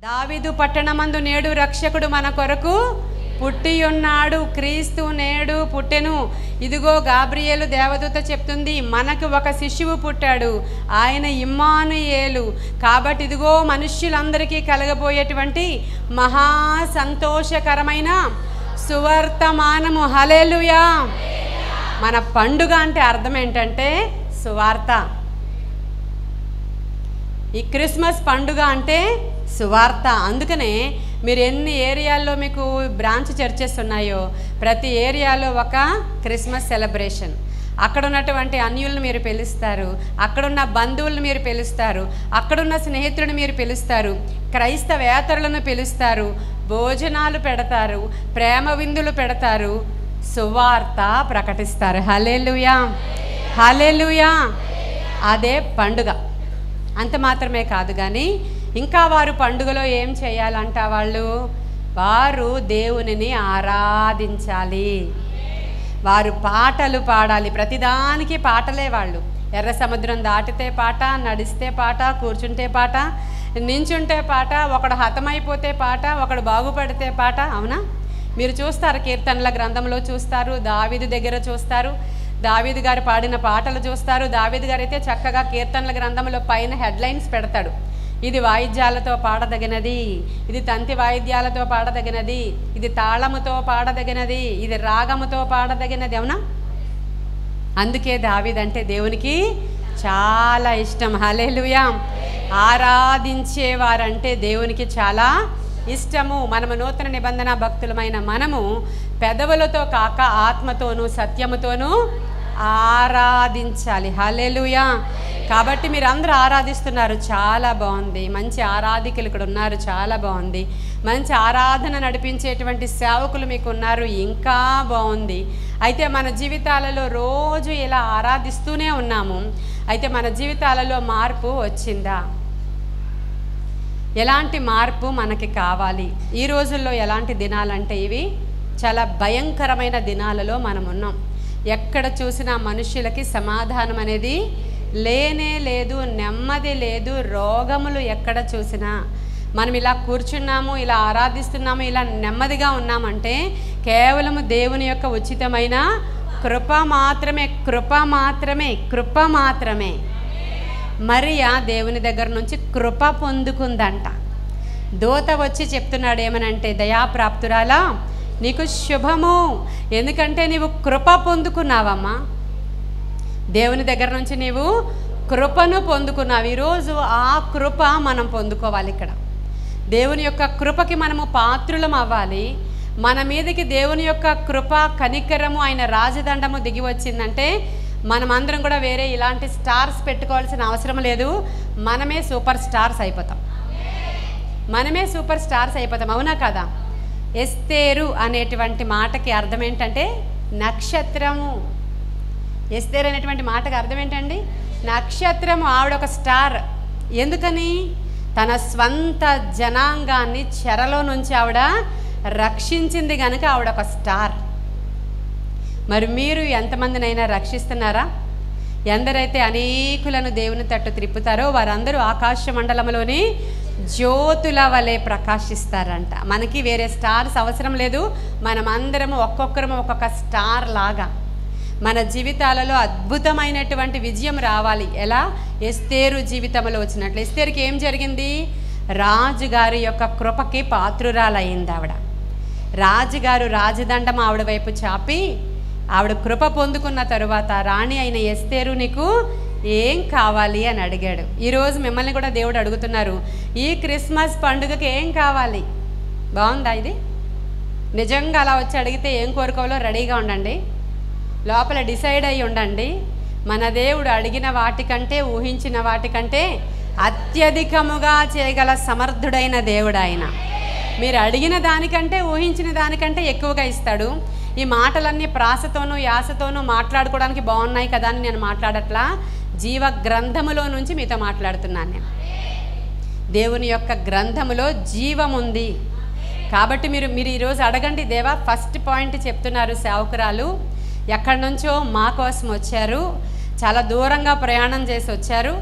దావీదు పట్టణమందు నేడు రక్షకుడు మన కొరకు పుట్టి ఉన్నాడు, క్రీస్తు నేడు పుట్టెను. ఇదిగో గాబ్రియేలు దేవదూత చెప్తుంది, మనకు ఒక శిశువు పుట్టాడు, ఆయన ఇమ్మానుయేలు. కాబట్టి ఇదిగో మనుష్యులందరికీ కలగబోయేటువంటి మహా సంతోషకరమైన సువర్తమానము. హల్లెలూయా. మన పండుగ అంటే అర్థం ఏంటంటే సువార్త. ఈ క్రిస్మస్ పండుగ అంటే సువార్త. అందుకనే మీరు ఎన్ని ఏరియాల్లో మీకు బ్రాంచ్ చర్చెస్ ఉన్నాయో ప్రతి ఏరియాలో ఒక క్రిస్మస్ సెలబ్రేషన్. అక్కడ ఉన్నటువంటి అన్యులను మీరు పిలుస్తారు, అక్కడున్న బంధువులను మీరు పిలుస్తారు, అక్కడున్న స్నేహితులను మీరు పిలుస్తారు, క్రైస్తవేతరులను పిలుస్తారు, భోజనాలు పెడతారు, ప్రేమ విందులు పెడతారు, సువార్త ప్రకటిస్తారు. హల్లెలూయా, హల్లెలూయా. అదే పండుగ. అంత మాత్రమే కాదు కానీ ఇంకా వారు పండుగలో ఏం చేయాలంట? వారు దేవునిని ఆరాధించాలి, వారు పాటలు పాడాలి. ప్రతిదానికి పాటలే. వాళ్ళు ఎర్ర సముద్రం దాటితే పాట, నడిస్తే పాట, కూర్చుంటే పాట, నించుంటే పాట, ఒకడు హతమైపోతే పాట, ఒకడు బాగుపడితే పాట. అవునా? మీరు చూస్తారు, కీర్తనల గ్రంథంలో చూస్తారు, దావీదు దగ్గర చూస్తారు, దావీదు గారు పాడిన పాటలు చూస్తారు. దావీదు గారు అయితే చక్కగా కీర్తనల గ్రంథంలో పైన హెడ్లైన్స్ పెడతాడు. ఇది వాయిద్యాలతో పాడదగినది, ఇది తంతి వాయిద్యాలతో పాడదగినది, ఇది తాళముతో పాడదగినది, ఇది రాగముతో పాడదగినది. అవునా? అందుకే దావీదు అంటే దేవునికి చాలా ఇష్టం. హల్లెలూయా. ఆరాధించేవారంటే దేవునికి చాలా ఇష్టము. మనము నూతన నిబంధన భక్తులమైన మనము పెదవులతో కాక ఆత్మతోనూ సత్యముతోనూ ఆరాధించాలి. హల్లెలూయా. కాబట్టి మీరు అందరూ ఆరాధిస్తున్నారు, చాలా బాగుంది. మంచి ఆరాధికులు ఇక్కడ ఉన్నారు, చాలా బాగుంది. మంచి ఆరాధన నడిపించేటువంటి సేవకులు మీకు ఉన్నారు, ఇంకా బాగుంది. అయితే మన జీవితాలలో రోజు ఇలా ఆరాధిస్తూనే ఉన్నాము. అయితే మన జీవితాలలో మార్పు వచ్చిందా? ఎలాంటి మార్పు మనకి కావాలి? ఈ రోజుల్లో ఎలాంటి దినాలంటే ఇవి చాలా భయంకరమైన దినాలలో మనం ఉన్నాం. ఎక్కడ చూసినా మనుష్యులకి సమాధానం అనేది లేనే లేదు, నెమ్మది లేదు, రోగములు ఎక్కడ చూసినా. మనం ఇలా కూర్చున్నాము, ఇలా ఆరాధిస్తున్నాము, ఇలా నెమ్మదిగా ఉన్నామంటే కేవలము దేవుని యొక్క ఉచితమైన కృప మాత్రమే, కృప మాత్రమే, కృప మాత్రమే. మరియా దేవుని దగ్గర నుంచి కృప పొందుకుందంట. దూత వచ్చి చెప్తున్నాడు ఏమనంటే, దయాప్రాప్తురాలా నీకు శుభము, ఎందుకంటే నీవు కృప పొందుకున్నావమ్మా. దేవుని దగ్గర నుంచి నీవు కృపను పొందుకున్నావు. ఈరోజు ఆ కృప మనం పొందుకోవాలి. ఇక్కడ దేవుని యొక్క కృపకి మనము పాత్రులం అవ్వాలి. మన మీదకి దేవుని యొక్క కృప, కనికరము, ఆయన రాజదండము దిగి వచ్చిందంటే మనమందరం కూడా వేరే ఇలాంటి స్టార్స్ పెట్టుకోవాల్సిన అవసరం లేదు. మనమే సూపర్ స్టార్స్ అయిపోతాం, మనమే సూపర్ స్టార్స్ అయిపోతాం. అవునా కదా? ఎస్తేరు అనేటువంటి మాటకి అర్థం ఏంటంటే నక్షత్రము. ఎస్తేరు అనేటువంటి మాటకి అర్థం ఏంటండి? నక్షత్రము. ఆవిడ ఒక స్టార్. ఎందుకని? తన స్వంత జనాంగాన్ని చెరలో నుంచి ఆవిడ రక్షించింది కనుక ఆవిడ ఒక స్టార్. మరి మీరు ఎంతమందినైనా రక్షిస్తున్నారా? ఎందరైతే అనేకులను దేవుని తట్టు త్రిప్పుతారో వారందరూ ఆకాశ మండలంలోని జ్యోతుల వలె ప్రకాశిస్తారంట. మనకి వేరే స్టార్స్ అవసరం లేదు. మనమందరము ఒక్కొక్కరము ఒక్కొక్క స్టార్ లాగా మన జీవితాలలో అద్భుతమైనటువంటి విజయం రావాలి. ఎలా? ఎస్తేరు జీవితంలో వచ్చినట్లు. ఎస్తేరుకి ఏం జరిగింది? రాజుగారి యొక్క కృపకి పాత్రురాలయ్యింది ఆవిడ. రాజుగారు రాజదండం ఆవిడ వైపు చాపి ఆవిడ కృప పొందుకున్న తరువాత రాణి అయిన ఎస్తేరు నీకు ఏం కావాలి అని అడిగాడు. ఈరోజు మిమ్మల్ని కూడా దేవుడు అడుగుతున్నారు, ఈ క్రిస్మస్ పండుగకి ఏం కావాలి? బాగుందా ఇది? నిజంగా అలా వచ్చి అడిగితే ఏం కోరుకోవాలో రెడీగా ఉండండి, లోపల డిసైడ్ అయ్యి ఉండండి. మన దేవుడు అడిగిన వాటికంటే, ఊహించిన వాటికంటే అత్యధికముగా చేయగల సమర్థుడైన దేవుడు ఆయన. మీరు అడిగిన దానికంటే, ఊహించిన దానికంటే ఎక్కువగా ఇస్తాడు. ఈ మాటలన్నీ ప్రాసతోనూ యాసతోనూ మాట్లాడుకోవడానికి బాగున్నాయి కదా అని నేను మాట్లాడట్లా, జీవ గ్రంథములో నుంచి మీతో మాట్లాడుతున్నాను నేను. దేవుని యొక్క గ్రంథములో జీవం ఉంది. కాబట్టి మీరు ఈరోజు అడగండి, దేవా ఫస్ట్ పాయింట్ చెప్తున్నారు సేవకురాలు, ఎక్కడి నుంచో మా కోసం వచ్చారు, చాలా దూరంగా ప్రయాణం చేసి వచ్చారు,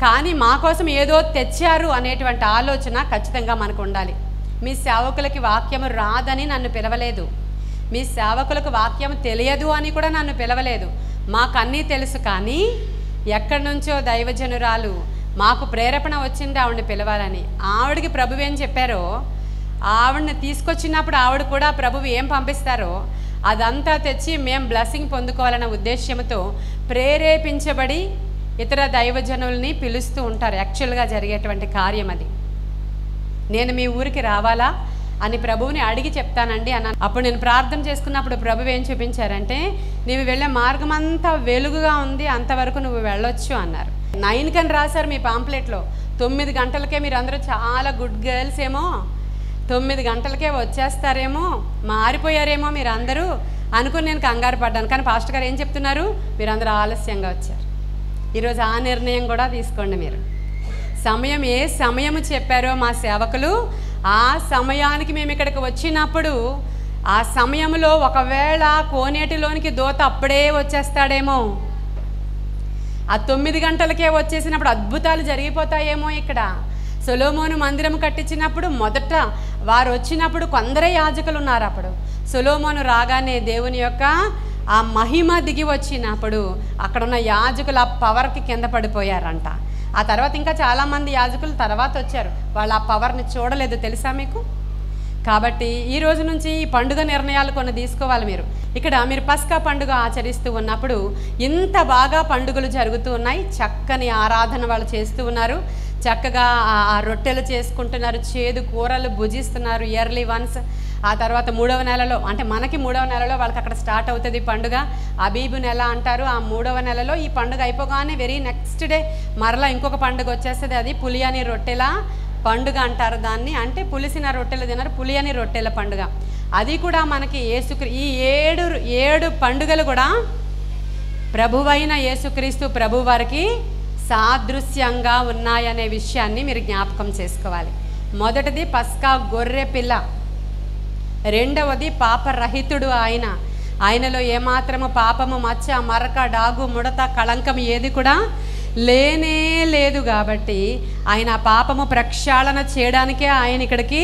కానీ మా కోసం ఏదో తెచ్చారు అనేటువంటి ఆలోచన ఖచ్చితంగా మనకు ఉండాలి. మీ సేవకులకి వాక్యము రాదని నన్ను పిలవలేదు, మీ సేవకులకు వాక్యం తెలియదు అని కూడా నన్ను పిలవలేదు. మాకు అన్నీ తెలుసు, కానీ ఎక్కడి నుంచో దైవజనురాలు మాకు ప్రేరేపణ వచ్చింది ఆవిడని పిలవాలని. ఆవిడకి ప్రభువు ఏం చెప్పారో, ఆవిడని తీసుకొచ్చినప్పుడు ఆవిడ కూడా ప్రభువు ఏం పంపిస్తారో అదంతా తెచ్చి మేము బ్లెస్సింగ్ పొందుకోవాలన్న ఉద్దేశ్యంతో ప్రేరేపించబడి ఇతర దైవజనుల్ని పిలుస్తూ ఉంటారు. యాక్చువల్గా జరిగేటువంటి కార్యం అది. నేను మీ ఊరికి రావాలా అని ప్రభువుని అడిగి చెప్తానండి అన్నాను. అప్పుడు నేను ప్రార్థన చేసుకున్నప్పుడు ప్రభువు ఏం చూపించారంటే, నీవు వెళ్ళే మార్గం అంతా వెలుగుగా ఉంది, అంతవరకు నువ్వు వెళ్ళొచ్చు అన్నారు. 9 కని రాశారు మీ పాంప్లెట్లో. 9 గంటలకే మీరు అందరూ చాలా గుడ్ గర్ల్స్ ఏమో, 9 గంటలకే వచ్చేస్తారేమో, మారిపోయారేమో మీరు అందరూ అనుకుని నేను కంగారు పడ్డాను. కానీ పాస్టర్ గారు ఏం చెప్తున్నారు, మీరు అందరూ ఆలస్యంగా వచ్చారు. ఈరోజు ఆ నిర్ణయం కూడా తీసుకోండి. మీరు సమయం ఏ సమయము చెప్పారో మా సేవకులు, ఆ సమయానికి మేము ఇక్కడికి వచ్చినప్పుడు ఆ సమయంలో ఒకవేళ కోనేటిలోనికి దూత అప్పుడే వచ్చేస్తాడేమో, ఆ 9 గంటలకే వచ్చేసినప్పుడు అద్భుతాలు జరిగిపోతాయేమో. ఇక్కడ సొలొమోను మందిరం కట్టించినప్పుడు మొదట వారు వచ్చినప్పుడు కొందరే యాజకులు ఉన్నారు. అప్పుడు సొలొమోను రాగానే దేవుని యొక్క ఆ మహిమ దిగి వచ్చినప్పుడు అక్కడున్న యాజకులు ఆ పవర్కి కింద పడిపోయారంట. ఆ తర్వాత ఇంకా చాలామంది యాజకులు తర్వాత వచ్చారు, వాళ్ళు ఆ పవర్ని చూడలేదు, తెలుసా మీకు? కాబట్టి ఈ రోజు నుంచి ఈ పండుగ నిర్ణయాలు కొన్ని తీసుకోవాలి. ఇక్కడ మీరు పస్కా పండుగ ఆచరిస్తూ ఉన్నప్పుడు ఇంత బాగా పండుగలు జరుగుతూ ఉన్నాయి, చక్కని ఆరాధన వాళ్ళు చేస్తూ ఉన్నారు, చక్కగా ఆ రొట్టెలు చేసుకుంటున్నారు, చేదు కూరలు భుజిస్తున్నారు ఇయర్లీ వన్స్. ఆ తర్వాత 3వ నెలలో, అంటే మనకి 3వ నెలలో వాళ్ళకి అక్కడ స్టార్ట్ అవుతుంది పండుగ, అబీబు నెల అంటారు. ఆ 3వ నెలలో ఈ పండుగ అయిపోగానే వెరీ నెక్స్ట్ డే మరలా ఇంకొక పండుగ వచ్చేస్తుంది, అది పులియని రొట్టెల పండుగ అంటారు దాన్ని. అంటే పులిసిన రొట్టెలు తినరు, పులియని రొట్టెల పండుగ. అది కూడా మనకి ఈ 7 పండుగలు కూడా ప్రభువైన యేసుక్రీస్తు ప్రభు వారికి సాదృశ్యంగా ఉన్నాయనే విషయాన్ని మీరు జ్ఞాపకం చేసుకోవాలి. మొదటిది పస్కా గొర్రె పిల్ల, రెండవది పాపరహితుడు ఆయనలో ఏమాత్రము పాపము, మచ్చ, మరక, డాగు, ముడత, కళంకం ఏది కూడా లేనే లేదు. కాబట్టి ఆయన పాపము ప్రక్షాళన చేయడానికే ఆయన ఇక్కడికి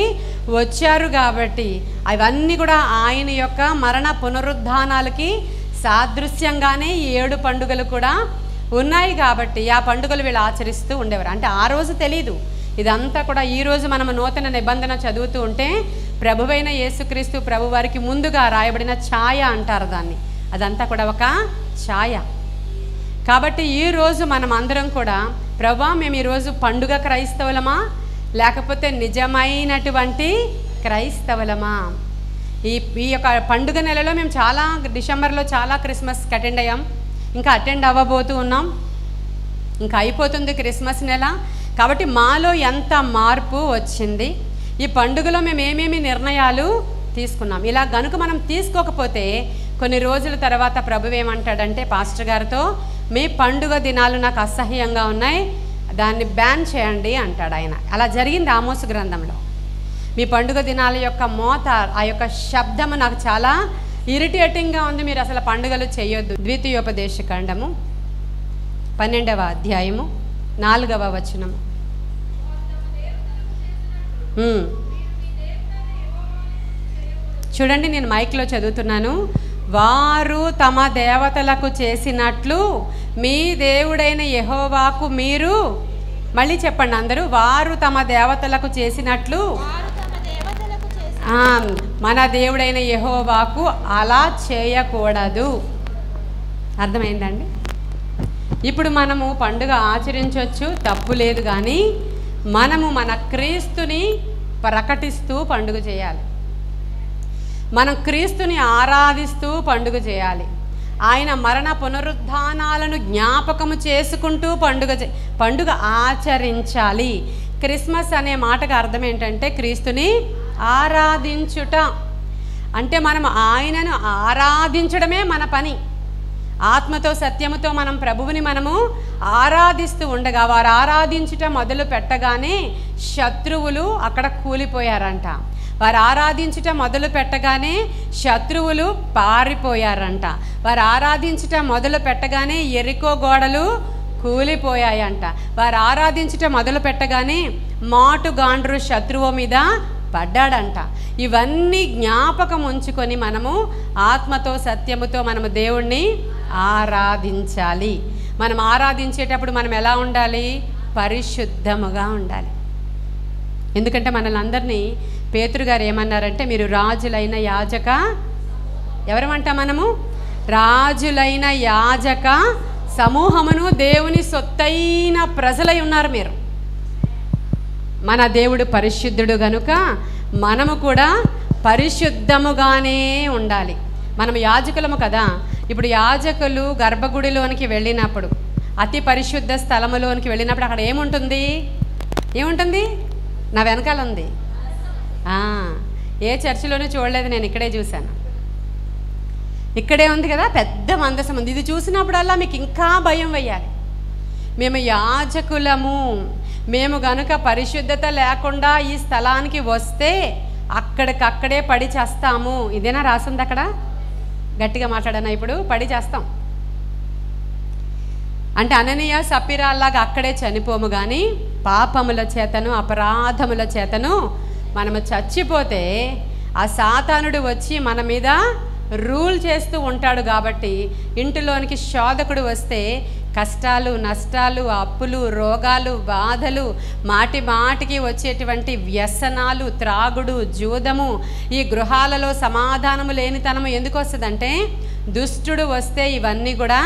వచ్చారు. కాబట్టి అవన్నీ కూడా ఆయన యొక్క మరణ పునరుద్ధానాలకి సాదృశ్యంగానే ఈ 7 పండుగలు కూడా ఉన్నాయి. కాబట్టి ఆ పండుగలు వీళ్ళు ఆచరిస్తూ ఉండేవారు. అంటే ఆ రోజు తెలీదు, ఇదంతా కూడా ఈరోజు మనం నూతన నిబంధన చదువుతూ ఉంటే ప్రభువైన యేసుక్రీస్తు ప్రభు వారికి ముందుగా రాయబడిన ఛాయ అంటారు దాన్ని, అదంతా కూడా ఒక ఛాయ. కాబట్టి ఈరోజు మనం అందరం కూడా, ప్రభువా మేము ఈరోజు పండుగ క్రైస్తవులమా లేకపోతే నిజమైనటువంటి క్రైస్తవులమా? ఈ యొక్క పండుగ నెలలో మేము చాలా డిసెంబర్లో చాలా క్రిస్మస్కి అటెండ్ అయ్యాం, ఇంకా అటెండ్ అవ్వబోతూ ఉన్నాం, ఇంకా అయిపోతుంది క్రిస్మస్ నెల. కాబట్టి మాలో ఎంత మార్పు వచ్చింది, ఈ పండుగలో మేము ఏమేమి నిర్ణయాలు తీసుకున్నాం. ఇలా గనుక మనం తీసుకోకపోతే కొన్ని రోజుల తర్వాత ప్రభువు ఏమంటాడంటే పాస్టర్ గారితో, మీ పండుగ దినాలు నాకు అసహ్యంగా ఉన్నాయి, దాన్ని బ్యాన్ చేయండి అంటాడు ఆయన. అలా జరిగింది ఆమోసు గ్రంథంలో. మీ పండుగ దినాల యొక్క మోత, ఆ యొక్క శబ్దము నాకు చాలా ఇరిటేటింగ్గా ఉంది, మీరు అసలు పండుగలు చేయొద్దు. ద్వితీయోపదేశకాండము 12వ అధ్యాయము 4వ వచనము. చూడండి, నేను మైక్లో చదువుతున్నాను. వారు తమ దేవతలకు చేసినట్లు మీ దేవుడైన యెహోవాకు మీరు, మళ్ళీ చెప్పండి అందరూ, వారు తమ దేవతలకు చేసినట్లు మన దేవుడైన యెహోవాకు అలా చేయకూడదు. అర్థమైందండి? ఇప్పుడు మనము పండుగ ఆచరించవచ్చు, తప్పు లేదు, కానీ మనము మన క్రీస్తుని ప్రకటిస్తూ పండుగ చేయాలి, మనం క్రీస్తుని ఆరాధిస్తూ పండుగ చేయాలి, ఆయన మరణ పునరుద్ధానాలను జ్ఞాపకము చేసుకుంటూ పండుగ ఆచరించాలి. క్రిస్మస్ అనే మాటకు అర్థం ఏంటంటే క్రీస్తుని ఆరాధించుట. అంటే మనం ఆయనను ఆరాధించడమే మన పని. ఆత్మతో సత్యముతో మనం ప్రభువుని మనము ఆరాధిస్తూ ఉండగా, వారు ఆరాధించుట మొదలు పెట్టగానే శత్రువులు అక్కడ కూలిపోయారంట. వారు ఆరాధించుట మొదలు పెట్టగానే శత్రువులు పారిపోయారంట. వారు ఆరాధించుట మొదలు పెట్టగానే యెరికో గోడలు కూలిపోయాయంట. వారు ఆరాధించుట మొదలు పెట్టగానే మాటుగాండ్రు శత్రువు మీద పడ్డాడంట. ఇవన్నీ జ్ఞాపకం ఉంచుకొని మనము ఆత్మతో సత్యముతో మనము దేవుణ్ణి ఆరాధించాలి. మనం ఆరాధించేటప్పుడు మనం ఎలా ఉండాలి? పరిశుద్ధముగా ఉండాలి. ఎందుకంటే మనల్ని అందరినీ పేతురు గారు ఏమన్నారంటే, మీరు రాజులైన యాజక, ఎవరమంట మనము? రాజులైన యాజక సమూహమును, దేవుని సొత్తైన ప్రజలై ఉన్నారు మీరు. మన దేవుడు పరిశుద్ధుడు గనుక మనము కూడా పరిశుద్ధముగానే ఉండాలి. మనం యాజకులము కదా. ఇప్పుడు యాజకులు గర్భగుడిలోనికి వెళ్ళినప్పుడు, అతి పరిశుద్ధ స్థలములోనికి వెళ్ళినప్పుడు అక్కడ ఏముంటుంది? ఏముంటుంది? నా వెనకాల ఉంది. ఏ చర్చిలోనూ చూడలేదు నేను, ఇక్కడే చూశాను. ఇక్కడే ఉంది కదా, పెద్ద మందసం ఉంది. ఇది చూసినప్పుడల్లా మీకు ఇంకా భయం వేయాలి. మేము యాజకులము, మేము గనుక పరిశుద్ధత లేకుండా ఈ స్థలానికి వస్తే అక్కడికక్కడే పడి చేస్తాము. ఇదేనా రాసింది అక్కడ? గట్టిగా మాట్లాడనా? ఇప్పుడు పడి చేస్తాం అంటే అననీయ సప్పిరాల్లాగా అక్కడే చనిపోము, కానీ పాపముల చేతను అపరాధముల చేతను మనము చచ్చిపోతే ఆ సాతానుడు వచ్చి మన మీద రూల్ చేస్తూ ఉంటాడు. కాబట్టి ఇంటిలోనికి శోధకుడు వస్తే కష్టాలు, నష్టాలు, అప్పులు, రోగాలు, బాధలు, మాటి మాటికి వచ్చేటువంటి వ్యసనాలు, త్రాగుడు, జూదము, ఈ గృహాలలో సమాధానము లేనితనము ఎందుకు వస్తుందంటే దుష్టుడు వస్తే ఇవన్నీ కూడా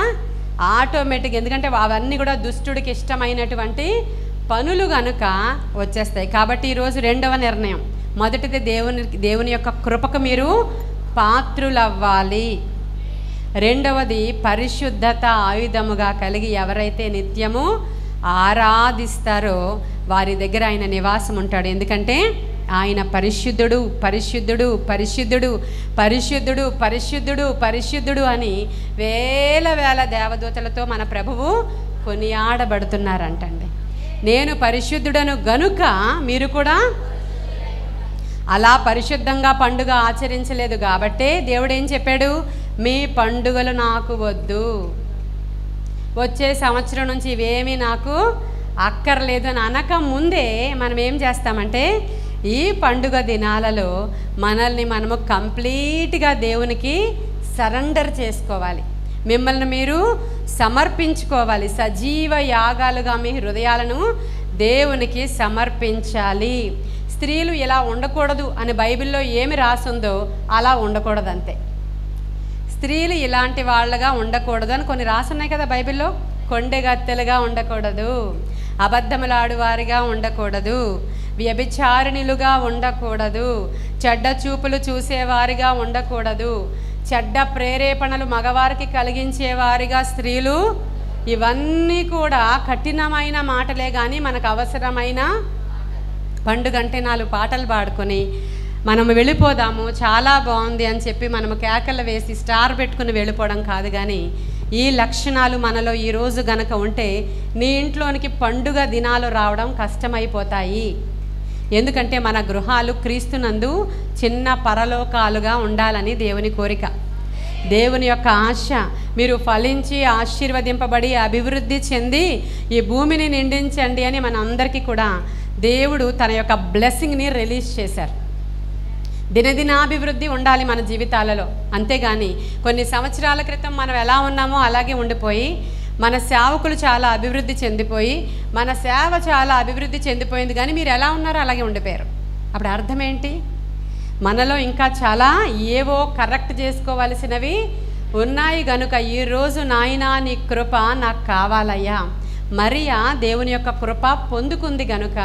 ఆటోమేటిక్, ఎందుకంటే అవన్నీ కూడా దుష్టుడికి ఇష్టమైనటువంటి పనులు కనుక వచ్చేస్తాయి. కాబట్టి ఈరోజు రెండవ నిర్ణయం, మొదటిది దేవుని యొక్క కృపకు మీరు పాత్రులవ్వాలి. రెండవది పరిశుద్ధత ఆయుధముగా కలిగి ఎవరైతే నిత్యము ఆరాధిస్తారో వారి దగ్గర ఆయన నివాసం ఉంటాడు. ఎందుకంటే ఆయన పరిశుద్ధుడు, పరిశుద్ధుడు, పరిశుద్ధుడు, పరిశుద్ధుడు, పరిశుద్ధుడు, పరిశుద్ధుడు అని వేల వేల దేవదూతలతో మన ప్రభువు కొనియాడబడుతున్నారంటండి. నేను పరిశుద్ధుడను గనుక మీరు కూడా అలా పరిశుద్ధంగా పండుగ ఆచరించలేదు కాబట్టే దేవుడు ఏం చెప్పాడు? మీ పండుగలు నాకు వద్దు, వచ్చే సంవత్సరం నుంచి ఇవేమీ నాకు అక్కర్లేదు అని అనక ముందే మనం ఏం చేస్తామంటే ఈ పండుగ దినాలలో మనల్ని మనము కంప్లీట్గా దేవునికి సరెండర్ చేసుకోవాలి. మిమ్మల్ని మీరు సమర్పించుకోవాలి. సజీవ యాగాలుగా మీ హృదయాలను దేవునికి సమర్పించాలి. స్త్రీలు ఇలా ఉండకూడదు అని బైబిల్లో ఏమి రాసుందో అలా ఉండకూడదు అంతే. స్త్రీలు ఇలాంటి వాళ్ళగా ఉండకూడదు అని కొన్ని రాసున్నాయి కదా బైబిల్లో. కొండెగత్తెలుగా ఉండకూడదు, అబద్ధములాడువారిగా ఉండకూడదు, వ్యభిచారిణులుగా ఉండకూడదు, చెడ్డ చూపులు చూసేవారిగా ఉండకూడదు, చెడ్డ ప్రేరేపణలు మగవారికి కలిగించేవారిగా స్త్రీలు. ఇవన్నీ కూడా కఠినమైన మాటలే, కానీ మనకు అవసరమైన పండుగ అంటే 4 పాటలు పాడుకొని మనము వెళ్ళిపోదాము, చాలా బాగుంది అని చెప్పి మనము కేకలు వేసి స్టార్ పెట్టుకుని వెళ్ళిపోవడం కాదు. కానీ ఈ లక్షణాలు మనలో ఈరోజు గనక ఉంటే నీ ఇంట్లోనికి పండుగ దినాలు రావడం కష్టమైపోతాయి. ఎందుకంటే మన గృహాలు క్రీస్తునందు చిన్న పరలోకాలుగా ఉండాలని దేవుని కోరిక, దేవుని యొక్క ఆశ. మీరు ఫలించి ఆశీర్వదింపబడి అభివృద్ధి చెంది ఈ భూమిని నిండించండి అని మన అందరికీ కూడా దేవుడు తన యొక్క బ్లెస్సింగ్ని రిలీజ్ చేశారు. దినదినాభివృద్ధి ఉండాలి మన జీవితాలలో. అంతేగాని కొన్ని సంవత్సరాల క్రితం మనం ఎలా ఉన్నామో అలాగే ఉండిపోయి, మన సేవకులు చాలా అభివృద్ధి చెందిపోయి, మన సేవ చాలా అభివృద్ధి చెందిపోయింది, కానీ మీరు ఎలా ఉన్నారో అలాగే ఉండిపోయారు. అప్పుడు అర్థం ఏంటి? మనలో ఇంకా చాలా ఏవో కరెక్ట్ చేసుకోవాల్సినవి ఉన్నాయి గనుక ఈరోజు నాయనా నీ కృప నాకు కావాలయ్యా. మరియా దేవుని యొక్క కృప పొందుకుంది గనుక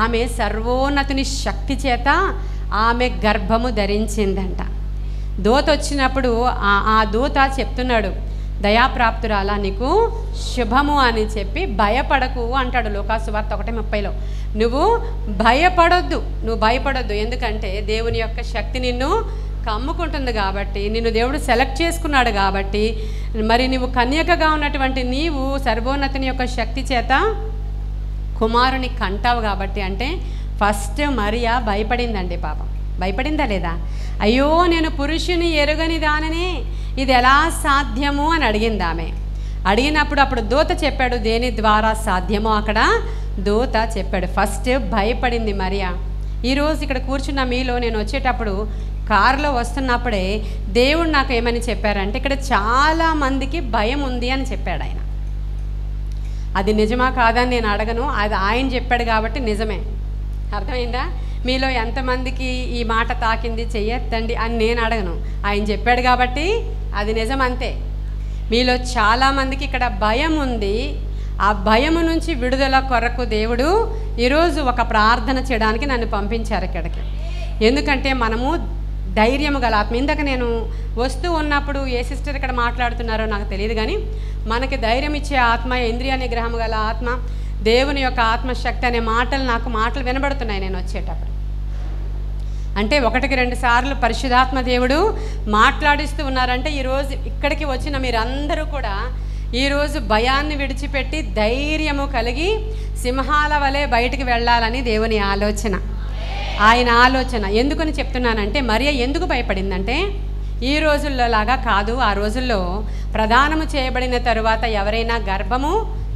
ఆమె సర్వోన్నతుని శక్తి చేత ఆమె గర్భము ధరించిందంట. దూత వచ్చినప్పుడు ఆ దూత చెప్తున్నాడు, దయాప్రాప్తురాలా నీకు శుభము అని చెప్పి భయపడకు అంటాడు. లోకాసువార్త 1:30లో నువ్వు భయపడొద్దు, ఎందుకంటే దేవుని యొక్క శక్తి నిన్ను కమ్ముకుంటుంది కాబట్టి, నిన్ను దేవుడు సెలెక్ట్ చేసుకున్నాడు కాబట్టి, మరి నువ్వు కన్యకగా ఉన్నటువంటి నీవు సర్వోన్నతుని యొక్క శక్తి చేత కుమారుని కంటావు కాబట్టి. అంటే ఫస్ట్ మరియా భయపడిందండి. పాపం భయపడిందా లేదా? అయ్యో నేను పురుషుని ఎరుగని దాననే, ఇది ఎలా సాధ్యము అని అడిగింది ఆమె. అడిగినప్పుడు అప్పుడు దూత చెప్పాడు దేని ద్వారా సాధ్యమో అక్కడ దూత చెప్పాడు. ఫస్ట్ భయపడింది మరియా. ఈరోజు ఇక్కడ కూర్చున్న మీలో నేను వచ్చేటప్పుడు కారులో వస్తున్నప్పుడే దేవుడు నాకు ఏమని చెప్పారంటే ఇక్కడ చాలామందికి భయం ఉంది అని చెప్పాడు ఆయన. అది నిజమా కాదని నేను అడగను, అది ఆయన చెప్పాడు కాబట్టి నిజమే. అర్థమైందా? మీలో ఎంతమందికి ఈ మాట తాకింది చెయ్యొద్దండి అని నేను అడగను, ఆయన చెప్పాడు కాబట్టి అది నిజం అంతే. మీలో చాలామందికి ఇక్కడ భయం ఉంది. ఆ భయము నుంచి విడుదల కొరకు దేవుడు ఈరోజు ఒక ప్రార్థన చేయడానికి నన్ను పంపించారు ఇక్కడికి. ఎందుకంటే మనము ధైర్యము గల ఆత్మ. ఇందాక నేను వస్తూ ఉన్నప్పుడు ఏ సిస్టర్ ఇక్కడ మాట్లాడుతున్నారో నాకు తెలియదు, కానీ మనకి ధైర్యం ఇచ్చే ఆత్మ, ఇంద్రియ నిగ్రహం గల ఆత్మ, దేవుని యొక్క ఆత్మశక్తి అనే మాటలు వినబడుతున్నాయి నేను వచ్చేటప్పుడు. అంటే 1-2 సార్లు పరిశుద్ధాత్మ దేవుడు మాట్లాడిస్తూ ఉన్నారంటే ఈరోజు ఇక్కడికి వచ్చిన మీరందరూ కూడా ఈరోజు భయాన్ని విడిచిపెట్టి ధైర్యము కలిగి సింహాల వలె బయటికి వెళ్ళాలని దేవుని ఆలోచన, ఆయన ఆలోచన. ఎందుకని చెప్తున్నానంటే మరియ ఎందుకు భయపడిందంటే ఈ రోజుల్లో లాగా కాదు. ఆ రోజుల్లో ప్రదానము చేయబడిన తరువాత ఎవరైనా గర్భము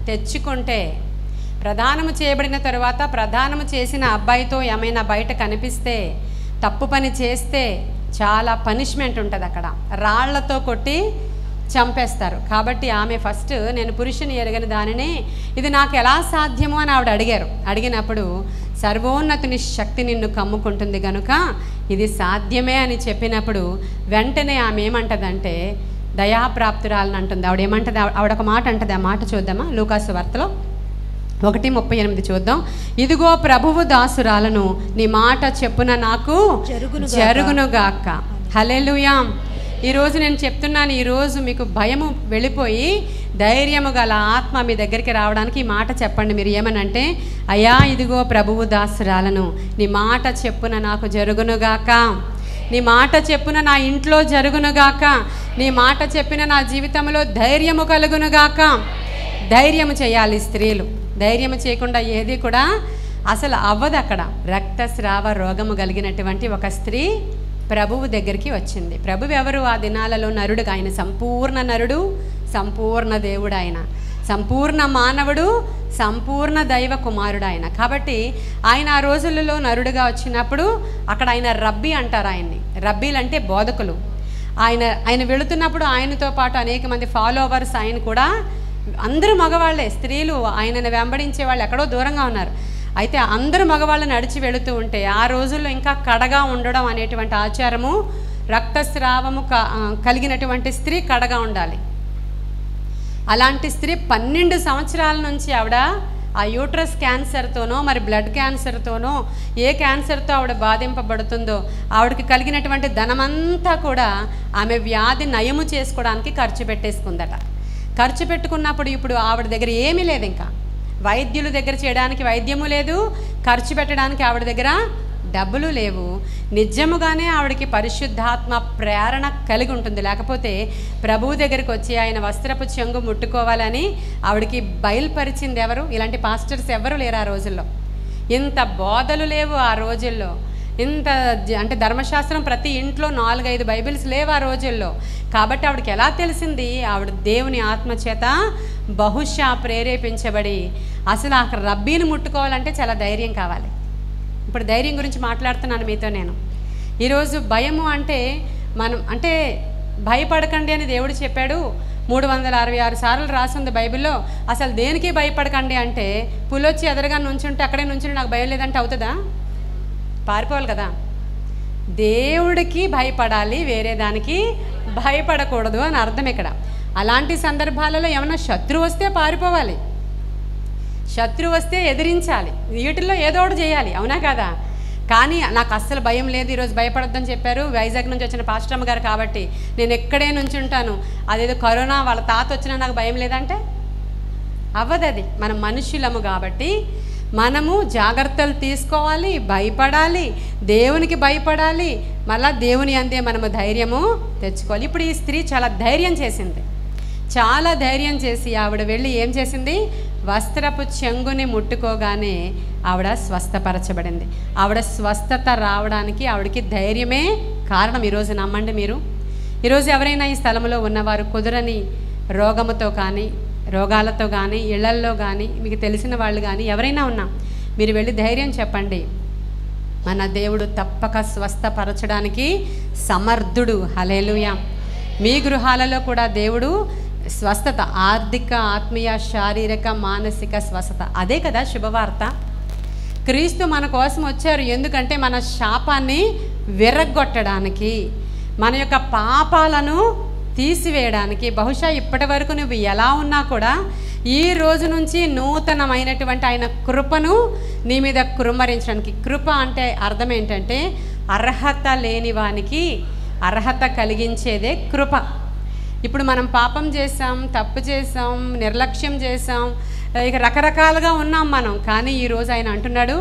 తెచ్చుకుంటే, ప్రదానము చేయబడిన తరువాత ప్రదానము చేసిన అబ్బాయితో ఏమైనా బయట కనిపిస్తే, తప్పు పని చేస్తే చాలా పనిష్మెంట్ ఉంటుంది. అక్కడ రాళ్లతో కొట్టి చంపేస్తారు. కాబట్టి ఆమె ఫస్ట్ నేను పురుషుని ఎరగని దానిని ఇది నాకు ఎలా సాధ్యమో అని ఆవిడ అడిగారు. అడిగినప్పుడు సర్వోన్నతుని శక్తి నిన్ను కమ్ముకుంటుంది కనుక ఇది సాధ్యమే అని చెప్పినప్పుడు వెంటనే ఆమె ఏమంటదంటే దయాప్రాప్తురాలని అంటుంది. ఆవిడేమంటది, ఆవిడొక మాట అంటది. ఆ మాట చూద్దామా? లూకాసు వార్తలో 1:38 చూద్దాం. ఇదిగో ప్రభువు దాసురాలను, నీ మాట చెప్పున నాకు జరుగునుగాక. హల్లెలూయా. ఈరోజు నేను చెప్తున్నాను, ఈరోజు మీకు భయము వెళ్ళిపోయి ధైర్యము గల ఆత్మ మీ దగ్గరికి రావడానికి ఈ మాట చెప్పండి. మీరు ఏమనంటే, అయ్యా ఇదిగో ప్రభువు దాసురాలను, నీ మాట చెప్పున నాకు జరుగునుగాక, నీ మాట చెప్పున నా ఇంట్లో జరుగునుగాక, నీ మాట చెప్పిన నా జీవితంలో ధైర్యము కలుగునుగాక. ధైర్యము చేయాలి స్త్రీలు. ధైర్యము చేయకుండా ఏది కూడా అసలు అవ్వదు. అక్కడ రక్తస్రావ రోగము కలిగినటువంటి ఒక స్త్రీ ప్రభువు దగ్గరికి వచ్చింది. ప్రభువు ఎవరు? ఆ దినాలలో నరుడుగా, ఆయన సంపూర్ణ నరుడు, సంపూర్ణ దేవుడు, ఆయన సంపూర్ణ మానవుడు, సంపూర్ణ దైవ కుమారుడు ఆయన. కాబట్టి ఆయన ఆ రోజులలో నరుడుగా వచ్చినప్పుడు అక్కడ ఆయన రబ్బీ అంటారు ఆయన్ని. రబ్బీలు అంటే బోధకులు. ఆయన వెళుతున్నప్పుడు ఆయనతో పాటు అనేక మంది ఫాలోవర్స్, ఆయన కూడా అందరూ మగవాళ్లే. స్త్రీలు ఆయనను వెంబడించే వాళ్ళు ఎక్కడో దూరంగా ఉన్నారు. అయితే అందరూ మగవాళ్ళు నడిచి వెళుతూ ఉంటే ఆ రోజుల్లో ఇంకా కడగా ఉండడం అనేటువంటి ఆచారము, రక్తస్రావము కలిగినటువంటి స్త్రీ కడగా ఉండాలి. అలాంటి స్త్రీ 12 సంవత్సరాల నుంచి ఆవిడ ఆ యూట్రస్ క్యాన్సర్తోనో మరి బ్లడ్ క్యాన్సర్తోనో ఏ క్యాన్సర్తో ఆవిడ బాధింపబడుతుందో ఆవిడకి కలిగినటువంటి ధనమంతా కూడా ఆమె వ్యాధి నయము చేసుకోవడానికి ఖర్చు పెట్టేసుకుందట. ఖర్చు పెట్టుకున్నప్పుడు ఇప్పుడు ఆవిడ దగ్గర ఏమీ లేదు, ఇంకా వైద్యుల దగ్గర చేయడానికి వైద్యము లేదు, ఖర్చు పెట్టడానికి ఆవిడ దగ్గర డబ్బులు లేవు. నిజముగానే ఆవిడకి పరిశుద్ధాత్మ ప్రేరణ కలిగి ఉంటుంది. లేకపోతే ప్రభువు దగ్గరికి వచ్చి ఆయన వస్త్రపు చెంగు ముట్టుకోవాలని ఆవిడకి బయలుపరిచింది ఎవరు? ఇలాంటి పాస్టర్స్ ఎవరు లేరు ఆ రోజుల్లో. ఇంత బోధలు లేవు ఆ రోజుల్లో. ఇంత అంటే ధర్మశాస్త్రం ప్రతి ఇంట్లో 4-5 బైబిల్స్ లేవు ఆ రోజుల్లో. కాబట్టి ఆవిడకి ఎలా తెలిసింది? ఆవిడ దేవుని ఆత్మచేత బహుశా ప్రేరేపించబడి అసలు ఆ రబ్బీని ముట్టుకోవాలంటే చాలా ధైర్యం కావాలి. ఇప్పుడు ధైర్యం గురించి మాట్లాడుతున్నాను మీతో నేను. ఈరోజు భయము అంటే మనం అంటే భయపడకండి అని దేవుడు చెప్పాడు. 366 సార్లు రాసింది బైబిల్లో. అసలు దేనికి భయపడకండి అంటే పులొచ్చి ఎదురుగా నుంచుంటే అక్కడే నుంచుని నాకు భయం లేదంటే అవుతుందా? పారిపోవాలి కదా. దేవుడికి భయపడాలి, వేరే దానికి భయపడకూడదు అని అర్థం ఇక్కడ. అలాంటి సందర్భాలలో ఏమన్నా శత్రువు వస్తే పారిపోవాలి, శత్రువు వస్తే ఎదిరించాలి, వీటిల్లో ఏదో ఒకటి చేయాలి, అవునా కదా? కానీ నాకు అస్సలు భయం లేదు, ఈరోజు భయపడొద్దని చెప్పారు వైజాగ్ నుంచి వచ్చిన పాస్టమ్మ గారు, కాబట్టి నేను ఎక్కడే నుంచి ఉంటాను, అదేదో కరోనా వాళ్ళ తాత వచ్చినా నాకు భయం లేదంటే అవ్వదు. అది మనం మనుషులము కాబట్టి మనము జాగ్రత్తలు తీసుకోవాలి, భయపడాలి, దేవునికి భయపడాలి, మళ్ళా దేవుని అందే మనము ధైర్యము తెచ్చుకోవాలి. ఇప్పుడు ఈ స్త్రీ చాలా ధైర్యం చేసింది. చాలా ధైర్యం చేసి ఆవిడ వెళ్ళి ఏం చేసింది? వస్త్రపు చెంగుని ముట్టుకోగానే ఆవిడ స్వస్థపరచబడింది. ఆవిడ స్వస్థత రావడానికి ఆవిడకి ధైర్యమే కారణం. ఈరోజు నమ్మండి మీరు, ఈరోజు ఎవరైనా ఈ స్థలంలో ఉన్నవారు కుదరని రోగముతో కానీ, రోగాలతో కానీ, ఇళ్లల్లో కానీ, మీకు తెలిసిన వాళ్ళు కానీ ఎవరైనా ఉన్నా మీరు వెళ్ళి ధైర్యం చెప్పండి. మన దేవుడు తప్పక స్వస్థపరచడానికి సమర్థుడు. హల్లెలూయా. మీ గృహాలలో కూడా దేవుడు స్వస్థత, ఆర్థిక, ఆత్మీయ, శారీరక, మానసిక స్వస్థత, అదే కదా శుభవార్త. క్రీస్తు మన కోసం వచ్చారు. ఎందుకంటే మన శాపాన్ని విరగ్గొట్టడానికి, మన యొక్క పాపాలను తీసివేయడానికి. బహుశా ఇప్పటి వరకు నువ్వు ఎలా ఉన్నా కూడా ఈ రోజు నుంచి నూతనమైనటువంటి ఆయన కృపను నీ మీద కృమ్మరించడానికి. కృప అంటే అర్థం ఏంటంటే అర్హత లేని వానికి అర్హత కలిగించేదే కృప. ఇప్పుడు మనం పాపం చేసాం, తప్పు చేసాం, నిర్లక్ష్యం చేసాం, ఇక రకరకాలుగా ఉన్నాం మనం. కానీ ఈరోజు ఆయన అంటున్నాడు,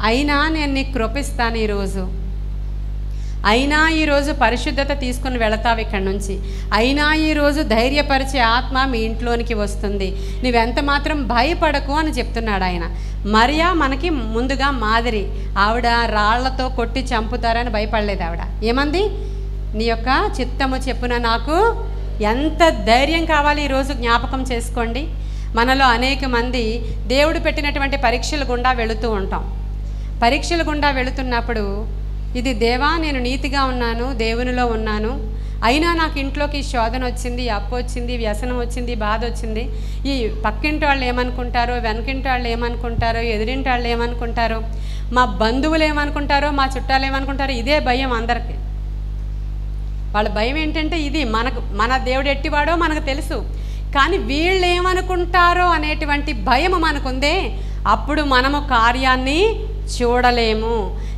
అయినా నేను నీకు కృపిస్తాను ఈరోజు, అయినా ఈరోజు పరిశుద్ధత తీసుకుని వెళతావు ఇక్కడి నుంచి, అయినా ఈరోజు ధైర్యపరిచే ఆత్మ మీ ఇంట్లోనికి వస్తుంది, నువ్వెంత మాత్రం భయపడకు అని చెప్తున్నాడు ఆయన. మరియా మనకి ముందుగా మాదిరి. ఆవిడ రాళ్లతో కొట్టి చంపుతారని భయపడలేదు. ఆవిడ ఏమంది? నీ యొక్క చిత్తము చెప్పున నాకు. ఎంత ధైర్యం కావాలి ఈరోజు జ్ఞాపకం చేసుకోండి. మనలో అనేక మంది దేవుడు పెట్టినటువంటి పరీక్షల గుండా వెళుతూ ఉంటాం. పరీక్షల గుండా వెళుతున్నప్పుడు ఇది దేవా నేను నీతిగా ఉన్నాను, దేవునిలో ఉన్నాను, అయినా నాకు ఇంట్లోకి శోధన వచ్చింది, అప్పు వచ్చింది, వ్యసనం వచ్చింది, బాధ వచ్చింది, ఈ పక్కింటి వాళ్ళు ఏమనుకుంటారో, వెనకింటి వాళ్ళు ఏమనుకుంటారో, ఎదురింటి వాళ్ళు ఏమనుకుంటారో, మా బంధువులు ఏమనుకుంటారో, మా చుట్టాలు ఏమనుకుంటారో, ఇదే భయం అందరికీ. వాళ్ళ భయం ఏంటంటే ఇది మన దేవుడు ఎట్టివాడో మనకు తెలుసు, కానీ వీళ్ళు ఏమనుకుంటారో అనేటువంటి భయం మనకుందే. అప్పుడు మనము కార్యాన్ని చూడలేము.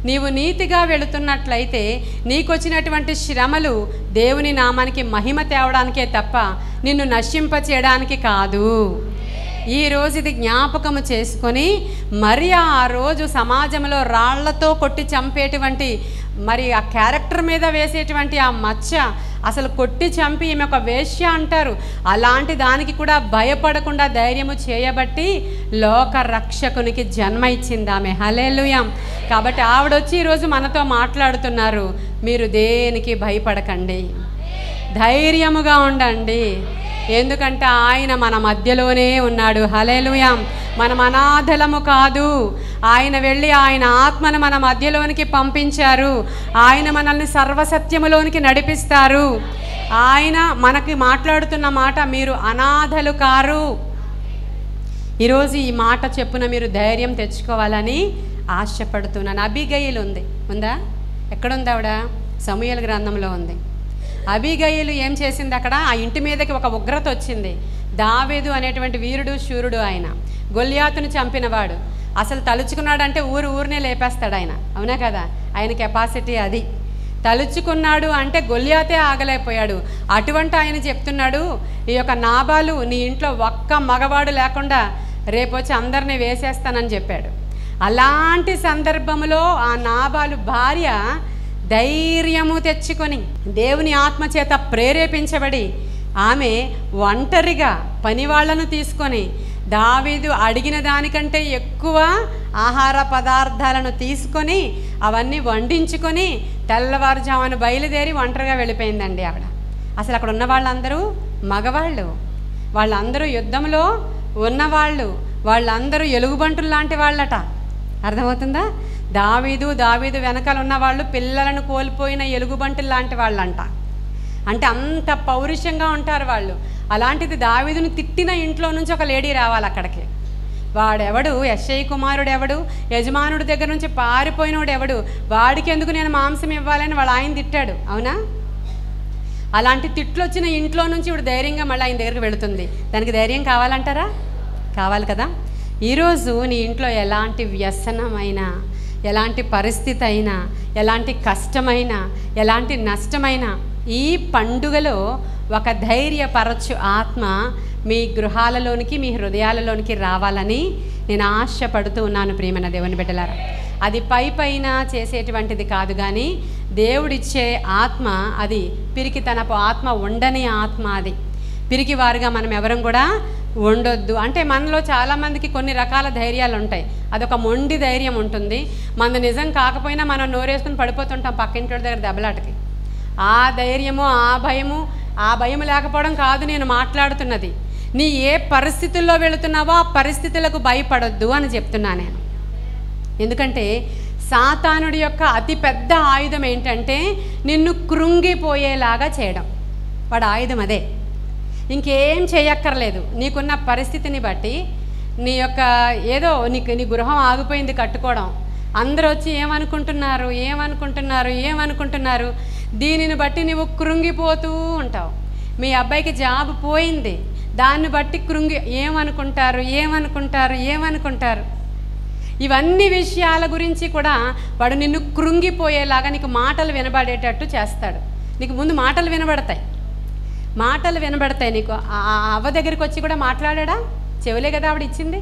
నీవు నీతిగా వెళుతున్నట్లయితే నీకు వచ్చినటువంటి శ్రమలు దేవుని నామానికి మహిమ తేవడానికే తప్ప నిన్ను నశింపచేయడానికి కాదు. ఈరోజు ఇది జ్ఞాపకము చేసుకొని మరి ఆ రోజు సమాజంలో రాళ్లతో కొట్టి చంపేటువంటి, మరి ఆ క్యారెక్టర్ మీద వేసేటువంటి ఆ మచ్చ, అసలు కొట్టి చంపి ఈమె ఒక వేశ్య అంటారు, అలాంటి దానికి కూడా భయపడకుండా ధైర్యము చేయబట్టి లోక రక్షకునికి జన్మ ఇచ్చింది ఆమె. హల్లెలూయా. కాబట్టి ఆవిడొచ్చి ఈరోజు మనతో మాట్లాడుతున్నారు, మీరు దేనికి భయపడకండి, ధైర్యముగా ఉండండి, ఎందుకంటే ఆయన మన మధ్యలోనే ఉన్నాడు. హల్లెలూయా. మనం అనాథలము కాదు. ఆయన వెళ్ళి ఆయన ఆత్మను మన మధ్యలోనికి పంపించారు. ఆయన మనల్ని సర్వసత్యములోనికి నడిపిస్తారు. ఆయన మనకి మాట్లాడుతున్న మాట, మీరు అనాథలు కారు. ఈరోజు ఈ మాట చెప్పున మీరు ధైర్యం తెచ్చుకోవాలని ఆశపడుతున్నాను. అబీగయీలు ఉందా? ఎక్కడుంది ఆవిడ? సమూయేలు గ్రంథంలో ఉంది. అబీగయీలు ఏం చేసింది అక్కడ? ఆ ఇంటి మీదకి ఒక ఉగ్రత వచ్చింది. దావీదు అనేటువంటి వీరుడు, శూరుడు, ఆయన గొల్యాతును చంపినవాడు. అసలు తలుచుకున్నాడంటే ఊరినే లేపేస్తాడు ఆయన, అవునా కదా? ఆయన కెపాసిటీ అది. తలుచుకున్నాడు అంటే గొల్యాతే ఆగలేకపోయాడు. అటువంటి ఆయన చెప్తున్నాడు, ఈ యొక్క నాబాలు నీ ఇంట్లో ఒక్క మగవాడు లేకుండా రేపొచ్చి అందరినీ వేసేస్తానని చెప్పాడు. అలాంటి సందర్భంలో ఆ నాబాలు భార్య ధైర్యము తెచ్చుకొని దేవుని ఆత్మచేత ప్రేరేపించబడి ఆమె ఒంటరిగా పనివాళ్లను తీసుకొని దావీదు అడిగిన దానికంటే ఎక్కువ ఆహార పదార్థాలను తీసుకొని అవన్నీ వండించుకొని తెల్లవారుజామున బయలుదేరి ఒంటరిగా వెళ్ళిపోయిందండి ఆవిడ. అసలు అక్కడ ఉన్న వాళ్ళందరూ మగవాళ్ళు, వాళ్ళందరూ యుద్ధంలో ఉన్నవాళ్ళు, వాళ్ళందరూ ఎలుగుబంటులు లాంటి వాళ్ళట. అర్థమవుతుందా? దావీదు వెనకాల ఉన్నవాళ్ళు పిల్లలను కోల్పోయిన ఎలుగుబంటులు లాంటి వాళ్ళంట. అంటే అంత పౌరుషంగా ఉంటారు వాళ్ళు. అలాంటిది దావీదుని తిట్టిన ఇంట్లో నుంచి ఒక లేడీ రావాలి అక్కడికి. వాడెవడు? యెషై కుమారుడు ఎవడు? యజమానుడి దగ్గర నుంచి పారిపోయినోడు ఎవడు? వాడికి ఎందుకు నేను మాంసం ఇవ్వాలని వాళ్ళ ఆయన తిట్టాడు, అవునా? అలాంటి తిట్లు వచ్చిన ఇంట్లో నుంచి ఇప్పుడు ధైర్యంగా మళ్ళీ ఆయన దగ్గరికి వెళుతుంది. దానికి ధైర్యం కావాలంటారా? కావాలి కదా. ఈరోజు నీ ఇంట్లో ఎలాంటి వ్యసనమైనా, ఎలాంటి పరిస్థితి అయినా, ఎలాంటి కష్టమైనా, ఎలాంటి నష్టమైనా, ఈ పండుగలో ఒక ధైర్యపరచు ఆత్మ మీ గృహాలలోనికి, మీ హృదయాలలోనికి రావాలని నేను ఆశపడుతూ ఉన్నాను. ప్రియమైన దేవుని బిడ్డలారా, అది పైన చేసేటువంటిది కాదు, కానీ దేవుడిచ్చే ఆత్మ అది పిరికితనపు ఆత్మ ఉండని ఆత్మ. అది పిరికివారుగా మనం ఎవరం కూడా ఉండొద్దు. అంటే మనలో చాలామందికి కొన్ని రకాల ధైర్యాలు ఉంటాయి. అదొక మొండి ధైర్యం ఉంటుంది. మన నిజం కాకపోయినా మనం నోరేసుకుని పడిపోతుంటాం పక్కింటి దగ్గర దెబ్బలాటకి. ఆ ధైర్యము, ఆ భయము ఆ భయం లేకపోవడం కాదు నేను మాట్లాడుతున్నది. నీ ఏ పరిస్థితుల్లో వెళుతున్నావో ఆ పరిస్థితులకు భయపడొద్దు అని చెప్తున్నా నేను. ఎందుకంటే సాతానుడి యొక్క అతిపెద్ద ఆయుధం ఏంటంటే నిన్ను కృంగిపోయేలాగా చేయడం. వాడు ఆయుధం అదే, ఇంకేం చేయక్కర్లేదు. నీకున్న పరిస్థితిని బట్టి నీ యొక్క ఏదో నీ గృహం ఆగిపోయింది కట్టుకోవడం, అందరూ వచ్చి ఏమనుకుంటున్నారు, దీనిని బట్టి నువ్వు కృంగిపోతూ ఉంటావు. మీ అబ్బాయికి జాబ్ పోయింది, దాన్ని బట్టి ఏమనుకుంటారు. ఇవన్నీ విషయాల గురించి కూడా వాడు నిన్ను కృంగిపోయేలాగా నీకు మాటలు వినబడేటట్టు చేస్తాడు. నీకు ముందు మాటలు వినబడతాయి నీకు. అవ్వ దగ్గరికి వచ్చి కూడా మాట్లాడా? చెవులే కదా ఆవిడ ఇచ్చింది,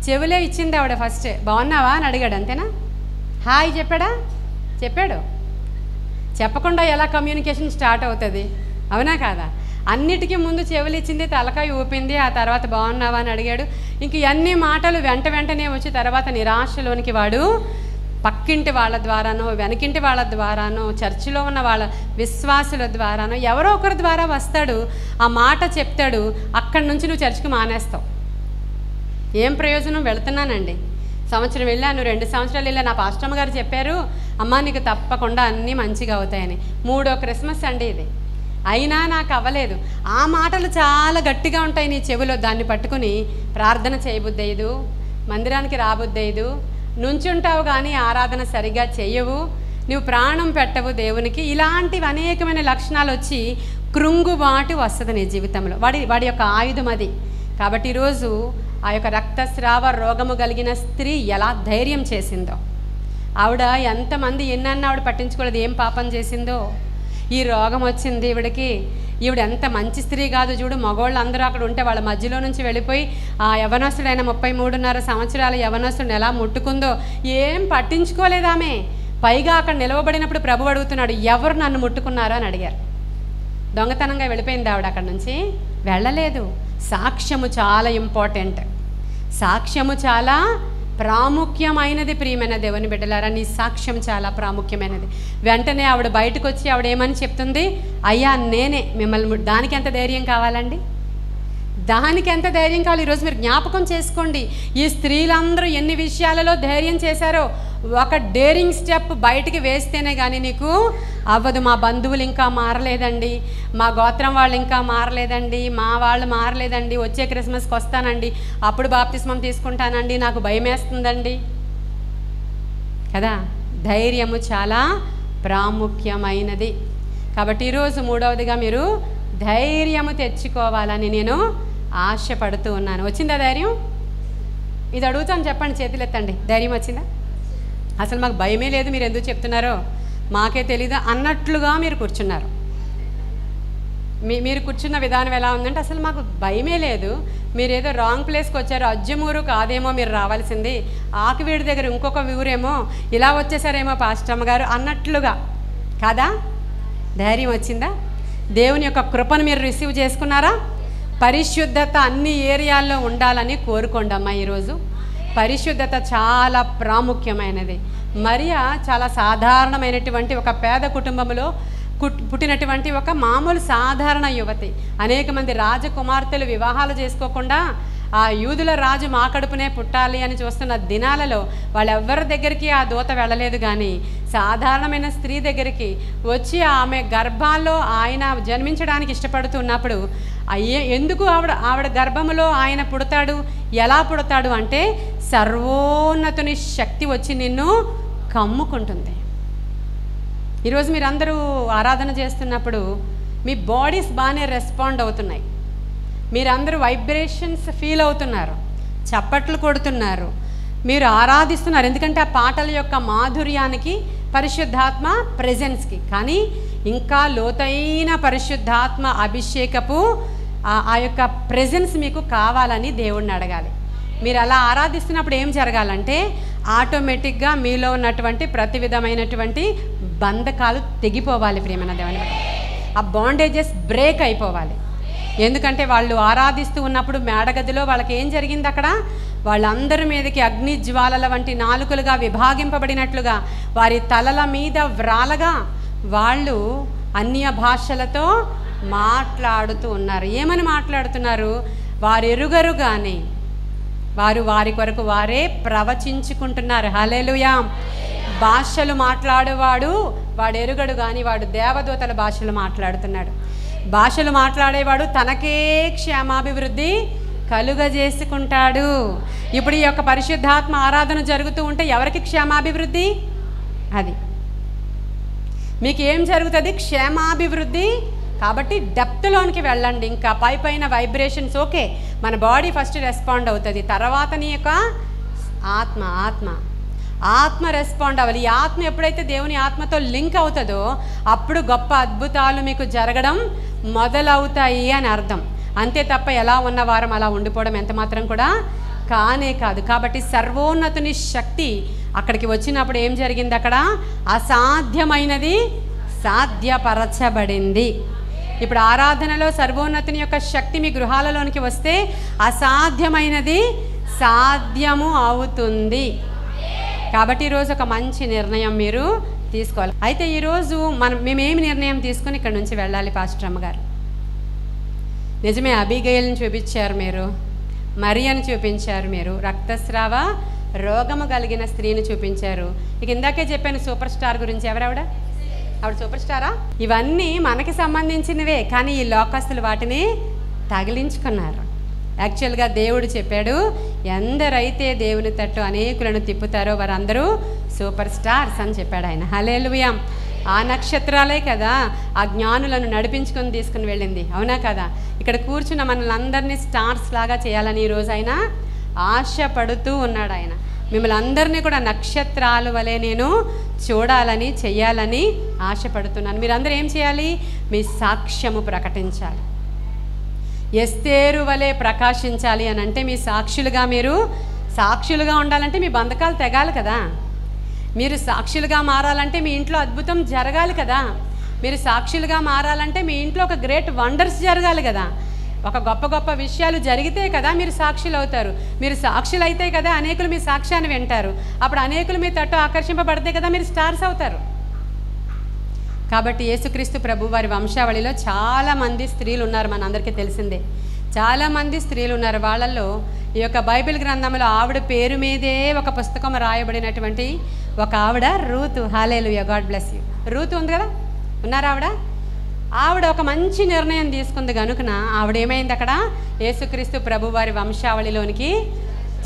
చెవులే ఇచ్చింది ఆవిడ. ఫస్ట్ బాగున్నావా అని అడిగాడు, అంతేనా? హాయ్ చెప్పాడు. చెప్పకుండా ఎలా కమ్యూనికేషన్ స్టార్ట్ అవుతుంది? అవునా కాదా? అన్నిటికీ ముందు చెవులు ఇచ్చింది, తలకాయ ఊపింది, ఆ తర్వాత బాగున్నావా అని అడిగాడు. ఇంక అన్ని మాటలు వెంటనే వచ్చి తర్వాత నిరాశలోనికి వాడు పక్కింటి వాళ్ళ ద్వారానో, వెనకింటి వాళ్ళ ద్వారానో, చర్చిలో ఉన్న వాళ్ళ విశ్వాసుల ద్వారానో ఎవరో ఒకరి ద్వారా వస్తాడు. ఆ మాట చెప్తాడు, అక్కడి నుంచి నువ్వు చర్చికి మానేస్తావు. ఏం ప్రయోజనం? వెళుతున్నానండి, సంవత్సరం వెళ్ళాను, 2 సంవత్సరాలు వెళ్ళా, నా పాస్టమ్మ గారు చెప్పారు, అమ్మ నీకు తప్పకుండా అన్నీ మంచిగా అవుతాయని. 3వ క్రిస్మస్ అండి ఇది, అయినా నాకు అవ్వలేదు. ఆ మాటలు చాలా గట్టిగా ఉంటాయి నీ చెవిలో. దాన్ని పట్టుకుని ప్రార్థన చేయబుద్దయ్యదు, మందిరానికి రాబుద్దయ్యదు, నుంచుంటావు కానీ ఆరాధన సరిగా చెయ్యవు, నువ్వు ప్రాణం పెట్టవు దేవునికి. ఇలాంటివి అనేకమైన లక్షణాలు వచ్చి కృంగుబాటు వస్తుంది నీ జీవితంలో. వాడి యొక్క ఆయుధం అది. కాబట్టి ఈరోజు ఆ యొక్క రక్తస్రావ రోగము కలిగిన స్త్రీ ఎలా ధైర్యం చేసిందో, ఆవిడ ఎంతమంది ఎన్నన్నా ఆవిడ పట్టించుకోలేదు, ఏం పాపం చేసిందో. ఈ రోగం వచ్చింది ఈవిడ ఎంత మంచి స్త్రీ కాదు చూడు. మగవాళ్ళు అందరూ అక్కడ ఉంటే వాళ్ళ మధ్యలో నుంచి వెళ్ళిపోయి ఆ యవనస్తుడైన 33.5 సంవత్సరాల యవనస్తుడిని ఎలా ముట్టుకుందో ఏం పట్టించుకోలేదు ఆమె. పైగా అక్కడ నిలవబడినప్పుడు ప్రభు అడుగుతున్నాడు, ఎవరు నన్ను ముట్టుకున్నారో అని అడిగారు. దొంగతనంగా వెళ్ళిపోయింది ఆవిడ, అక్కడి నుంచి వెళ్ళలేదు. సాక్ష్యము చాలా ఇంపార్టెంట్, సాక్ష్యము చాలా ప్రాముఖ్యమైనది. ప్రియమైన దేవుని బిడ్డలారా, నీ సాక్ష్యం చాలా ప్రాముఖ్యమైనది. వెంటనే ఆవిడ బయటకు వచ్చి ఆవిడ ఏమని చెప్తుంది, అయ్యా నేనే మిమ్మల్ని. దానికి ఎంత ధైర్యం కావాలండి? దానికి ఎంత ధైర్యం కావాలి? ఈరోజు మీరు జ్ఞాపకం చేసుకోండి, ఈ స్త్రీలందరూ ఎన్ని విషయాలలో ధైర్యం చేశారో. ఒక డేరింగ్ స్టెప్ బయటికి వేస్తేనే కానీ నీకు అవ్వదు. మా బంధువులు ఇంకా మారలేదండి, మా గోత్రం వాళ్ళు ఇంకా మారలేదండి, మా వాళ్ళు మారలేదండి, వచ్చే క్రిస్మస్కి వస్తానండి, అప్పుడు బాప్తిస్మం తీసుకుంటానండి, నాకు భయం వేస్తుందండి కదా. ధైర్యము చాలా ప్రాముఖ్యమైనది. కాబట్టి ఈరోజు 3వదిగా మీరు ధైర్యము తెచ్చుకోవాలని నేను ఆశపడుతూ ఉన్నాను. వచ్చిందా ధైర్యం? ఇది అడుగుతాను, చెప్పండి, చేతులు ఎత్తండి. ధైర్యం వచ్చిందా? అసలు మాకు భయమే లేదు, మీరు ఎందుకు చెప్తున్నారో మాకే తెలీదా అన్నట్లుగా మీరు కూర్చున్నారు. మీరు కూర్చున్న విధానం ఎలా ఉందంటే అసలు మాకు భయమే లేదు, మీరేదో రాంగ్ ప్లేస్కి వచ్చారు, అజ్జమూరు కాదేమో మీరు రావాల్సింది, ఆకువీడి దగ్గర ఇంకొక ఊరేమో, ఇలా వచ్చేసారేమో పాస్టమ్మ గారు అన్నట్లుగా కాదా? ధైర్యం వచ్చిందా? దేవుని యొక్క కృపను మీరు రిసీవ్ చేసుకున్నారా? పరిశుద్ధత అన్ని ఏరియాల్లో ఉండాలని కోరుకోండి అమ్మా. ఈరోజు పరిశుద్ధత చాలా ప్రాముఖ్యమైనది. మరియా చాలా సాధారణమైనటువంటి ఒక పేద కుటుంబంలో పుట్టినటువంటి ఒక మామూలు సాధారణ యువతి. అనేక మంది రాజకుమార్తెలు వివాహాలు చేసుకోకుండా ఆ యూదుల రాజు మా కడుపునే పుట్టాలి అని చూస్తున్న దినాలలో వాళ్ళెవ్వరి దగ్గరికి ఆ దూత వెళ్ళలేదు. కానీ సాధారణమైన స్త్రీ దగ్గరికి వచ్చి ఆమె గర్భాల్లో ఆయన జన్మించడానికి ఇష్టపడుతున్నప్పుడు ఎందుకు ఆవిడ గర్భములో ఆయన పుడతాడు, ఎలా పుడతాడు అంటే సర్వోన్నతుని శక్తి వచ్చి నిన్ను కమ్ముకుంటుంది. ఈరోజు మీరందరూ ఆరాధన చేస్తున్నప్పుడు మీ బాడీస్ బాగానే రెస్పాండ్ అవుతున్నాయి, మీరందరూ వైబ్రేషన్స్ ఫీల్ అవుతున్నారు, చప్పట్లు కొడుతున్నారు, మీరు ఆరాధిస్తున్నారు. ఎందుకంటే ఆ పాటల యొక్క మాధుర్యానికి, పరిశుద్ధాత్మ ప్రెజెన్స్కి. కానీ ఇంకా లోతైన పరిశుద్ధాత్మ అభిషేకపు ఆ యొక్క ప్రెజెన్స్ మీకు కావాలని దేవుణ్ణి అడగాలి. మీరు అలా ఆరాధిస్తున్నప్పుడు ఏం జరగాలంటే ఆటోమేటిక్గా మీలో ఉన్నటువంటి ప్రతి విధమైనటువంటి బంధకాలు తెగిపోవాలి. ప్రియమైన దేవుని, ఆ బాండేజెస్ బ్రేక్ అయిపోవాలి. ఎందుకంటే వాళ్ళు ఆరాధిస్తూ ఉన్నప్పుడు మేడగదిలో వాళ్ళకి ఏం జరిగింది, అక్కడ వాళ్ళందరి మీదకి అగ్ని జ్వాలల వంటి నాలుకలుగా విభాగింపబడినట్లుగా వారి తలల మీద వ్రాలగా వాళ్ళు అన్య భాషలతో మాట్లాడుతూ ఉన్నారు. ఏమని మాట్లాడుతున్నారు? వారు ఎరుగరు కానీ వారు వారి కొరకు వారే ప్రవచించుకుంటున్నారు. హల్లెలూయా. భాషలు మాట్లాడేవాడు వాడు ఎరుగడు కానీ వాడు దేవదూతల భాషలు మాట్లాడుతున్నాడు. భాషలు మాట్లాడేవాడు తనకే క్షేమాభివృద్ధి కలుగజేసుకుంటాడు. ఇప్పుడు ఈ యొక్క పరిశుద్ధాత్మ ఆరాధన జరుగుతూ ఉంటే ఎవరికి క్షేమాభివృద్ధి? అది మీకు ఏం జరుగుతుంది? క్షేమాభివృద్ధి. కాబట్టి డెప్త్లోనికి వెళ్ళండి. ఇంకా పైన వైబ్రేషన్స్ ఓకే, మన బాడీ ఫస్ట్ రెస్పాండ్ అవుతుంది, తర్వాత నీ యొక్క ఆత్మ రెస్పాండ్ అవ్వాలి. ఈ ఆత్మ ఎప్పుడైతే దేవుని ఆత్మతో లింక్ అవుతుందో అప్పుడు గొప్ప అద్భుతాలు మీకు జరగడం మొదలవుతాయి అని అర్థం. అంతే తప్ప ఎలా ఉన్న వారం అలా ఉండిపోవడం ఎంత మాత్రం కూడా కానే కాదు. కాబట్టి సర్వోన్నతుని శక్తి అక్కడికి వచ్చినప్పుడు ఏం జరిగింది? అక్కడ అసాధ్యమైనది సాధ్యపరచబడింది. ఇప్పుడు ఆరాధనలో సర్వోన్నతుని యొక్క శక్తి మీ గృహాలలోనికి వస్తే అసాధ్యమైనది సాధ్యము అవుతుంది. కాబట్టి ఈరోజు ఒక మంచి నిర్ణయం మీరు తీసుకోవాలి. అయితే ఈరోజు మేమేమి నిర్ణయం తీసుకుని ఇక్కడ నుంచి వెళ్ళాలి? పాస్టర్ అమ్మగారు నిజమే, అబీగయల్ని చూపించారు మీరు, మరియను చూపించారు మీరు, రక్తస్రావ రోగము కలిగిన స్త్రీని చూపించారు. ఇక ఇందాకే చెప్పాను సూపర్ స్టార్ గురించి. ఎవరావిడ? ఆవిడ సూపర్ స్టారా? ఇవన్నీ మనకి సంబంధించినవే, కానీ ఈ లోకస్తులు వాటిని తగిలించుకున్నారు. యాక్చువల్గా దేవుడు చెప్పాడు, ఎందరైతే దేవుని తట్టు అనేకులను తిప్పుతారో వారందరూ సూపర్ స్టార్స్ అని చెప్పాడు ఆయన. హల్లెలూయా. ఆ నక్షత్రాలే కదా ఆ జ్ఞానులను నడిపించుకొని తీసుకుని వెళ్ళింది, అవునా కదా? ఇక్కడ కూర్చున్న మనల్ని అందరినీ స్టార్స్ లాగా చేయాలని ఈరోజు ఆయన ఆశపడుతూ ఉన్నాడు. ఆయన మిమ్మల్ని అందరినీ కూడా నక్షత్రాల వలె నేను చూడాలని చెయ్యాలని ఆశపడుతున్నాను. మీరందరూ ఏం చేయాలి? మీ సాక్ష్యము ప్రకటించాలి. ఎస్తేరు వలె ప్రకాశించాలి అని అంటే మీ మీరు సాక్షులుగా ఉండాలంటే మీ బంధకాలు తెగాలి కదా. మీరు సాక్షులుగా మారాలంటే మీ ఇంట్లో అద్భుతం జరగాలి కదా. మీరు సాక్షులుగా మారాలంటే మీ ఇంట్లో ఒక గ్రేట్ వండర్స్ జరగాలి కదా. ఒక గొప్ప గొప్ప విషయాలు జరిగితే కదా మీరు సాక్షులు అవుతారు. మీరు సాక్షులు అయితే కదా అనేకులు మీ సాక్ష్యాన్ని వింటారు. అప్పుడు అనేకులు మీ తట్టు ఆకర్షింపబడితే కదా మీరు స్టార్స్ అవుతారు. కాబట్టి యేసుక్రీస్తు ప్రభు వారి వంశావళిలో చాలామంది స్త్రీలు ఉన్నారు, మనందరికీ తెలిసిందే. చాలామంది స్త్రీలు ఉన్నారు. వాళ్ళల్లో ఈ యొక్క బైబిల్ గ్రంథంలో ఆవిడ పేరు మీదే ఒక పుస్తకం రాయబడినటువంటి ఒక ఆవిడ Ruth. Hallelujah, God bless you. Ruth ఉంది కదా, ఉన్నారు ఆవిడ ఒక మంచి నిర్ణయం తీసుకుంది కనుకన ఆవిడేమైంది? అక్కడ యేసుక్రీస్తు ప్రభు వారి వంశావళిలోనికి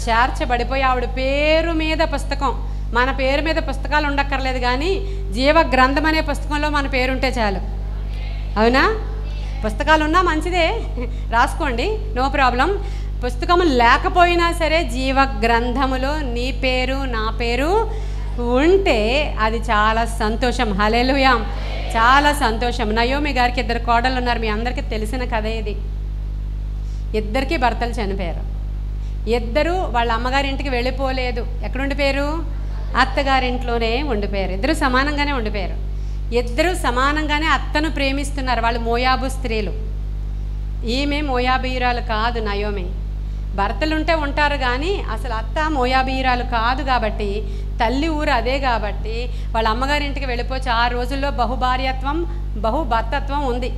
చేర్చబడిపోయి ఆవిడ పేరు మీద పుస్తకం, మన పేరు మీద పుస్తకాలు ఉండక్కర్లేదు కానీ జీవ గ్రంథం అనే పుస్తకంలో మన పేరుంటే చాలు, అవునా? పుస్తకాలు ఉన్నా మంచిదే, రాసుకోండి, నో ప్రాబ్లం. పుస్తకం లేకపోయినా సరే జీవ గ్రంథములో నీ పేరు నా పేరు ఉంటే అది చాలా సంతోషం. హల్లెలూయా, చాలా సంతోషం. నయోమి గారికి 2 కోడళ్ళు ఉన్నారు, మీ అందరికీ తెలిసిన కథ ఇది. ఇద్దరికి భర్తలు చనిపోయారు. ఇద్దరు వాళ్ళ అమ్మగారింటికి వెళ్ళిపోలేదు. ఎక్కడ ఉండిపోయారు? అత్తగారింట్లోనే ఉండిపోయారు. ఇద్దరు సమానంగానే ఉండిపోయారు. ఇద్దరు సమానంగానే అత్తను ప్రేమిస్తున్నారు. వాళ్ళు మోయాబు స్త్రీలు. ఈమె మోయాబీయురాలు కాదు నయోమి. భర్తలుంటే ఉంటారు కానీ అసలు అత్త మోయాబీయురాలు కాదు. కాబట్టి తల్లి ఊరు అదే కాబట్టి వాళ్ళ అమ్మగారింటికి వెళ్ళిపోవచ్చు. ఆ రోజుల్లో బహుభార్యత్వం బహుభర్తత్వం ఉంది.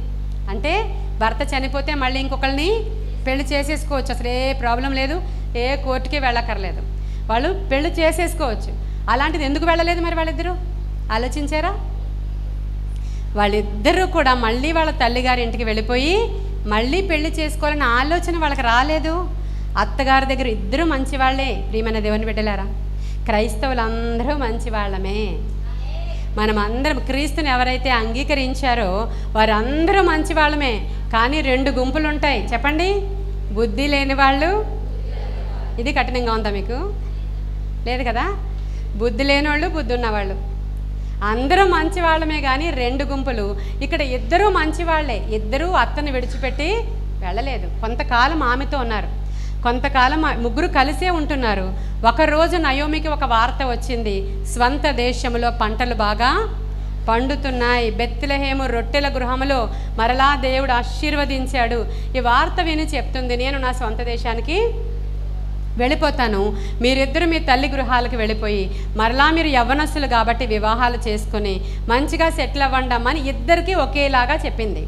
అంటే భర్త చనిపోతే మళ్ళీ ఇంకొకరిని పెళ్లి చేసేసుకోవచ్చు. అసలు ఏ ప్రాబ్లం లేదు, ఏ కోర్టుకి వెళ్ళక్కర్లేదు, వాళ్ళు పెళ్లి చేసేసుకోవచ్చు. అలాంటిది ఎందుకు వెళ్ళలేదు మరి వాళ్ళిద్దరూ? ఆలోచించారా? వాళ్ళిద్దరూ కూడా మళ్ళీ వాళ్ళ తల్లిగారి ఇంటికి వెళ్ళిపోయి మళ్ళీ పెళ్లి చేసుకోవాలన్న ఆలోచన వాళ్ళకి రాలేదు. అత్తగారి దగ్గర ఇద్దరు మంచివాళ్లే. ప్రియమైన దేవుని బిడ్డలారా, క్రైస్తవులందరూ మంచివాళ్ళమే. మనం అందరం క్రీస్తుని ఎవరైతే అంగీకరించారో వారందరూ మంచివాళ్ళమే. కానీ 2 గుంపులు ఉంటాయి. చెప్పండి. బుద్ధి లేని వాళ్ళు, ఇది కఠినంగా ఉందా మీకు? లేదు కదా. బుద్ధి లేని వాళ్ళు, బుద్ధి ఉన్నవాళ్ళు, అందరూ మంచివాళ్ళమే. కానీ 2 గుంపులు. ఇక్కడ ఇద్దరూ మంచివాళ్లే. ఇద్దరూ అత్తను విడిచిపెట్టి వెళ్ళలేదు. కొంతకాలం ఆమెతో ఉన్నారు, కొంతకాలం ముగ్గురు కలిసే ఉంటున్నారు. ఒకరోజు నయోమికి ఒక వార్త వచ్చింది, స్వంత దేశంలో పంటలు బాగా పండుతున్నాయి, బెత్లెహేము రొట్టెల గృహములో మరలా దేవుడు ఆశీర్వదించాడు. ఈ వార్త విని చెప్తుంది, నేను నా స్వంత దేశానికి వెళ్ళిపోతాను, మీరిద్దరు మీ తల్లి గృహాలకు వెళ్ళిపోయి మరలా మీరు యవ్వనస్తులు కాబట్టి వివాహాలు చేసుకొని మంచిగా సెటిల్ అవ్వండమ్మని ఇద్దరికీ ఒకేలాగా చెప్పింది.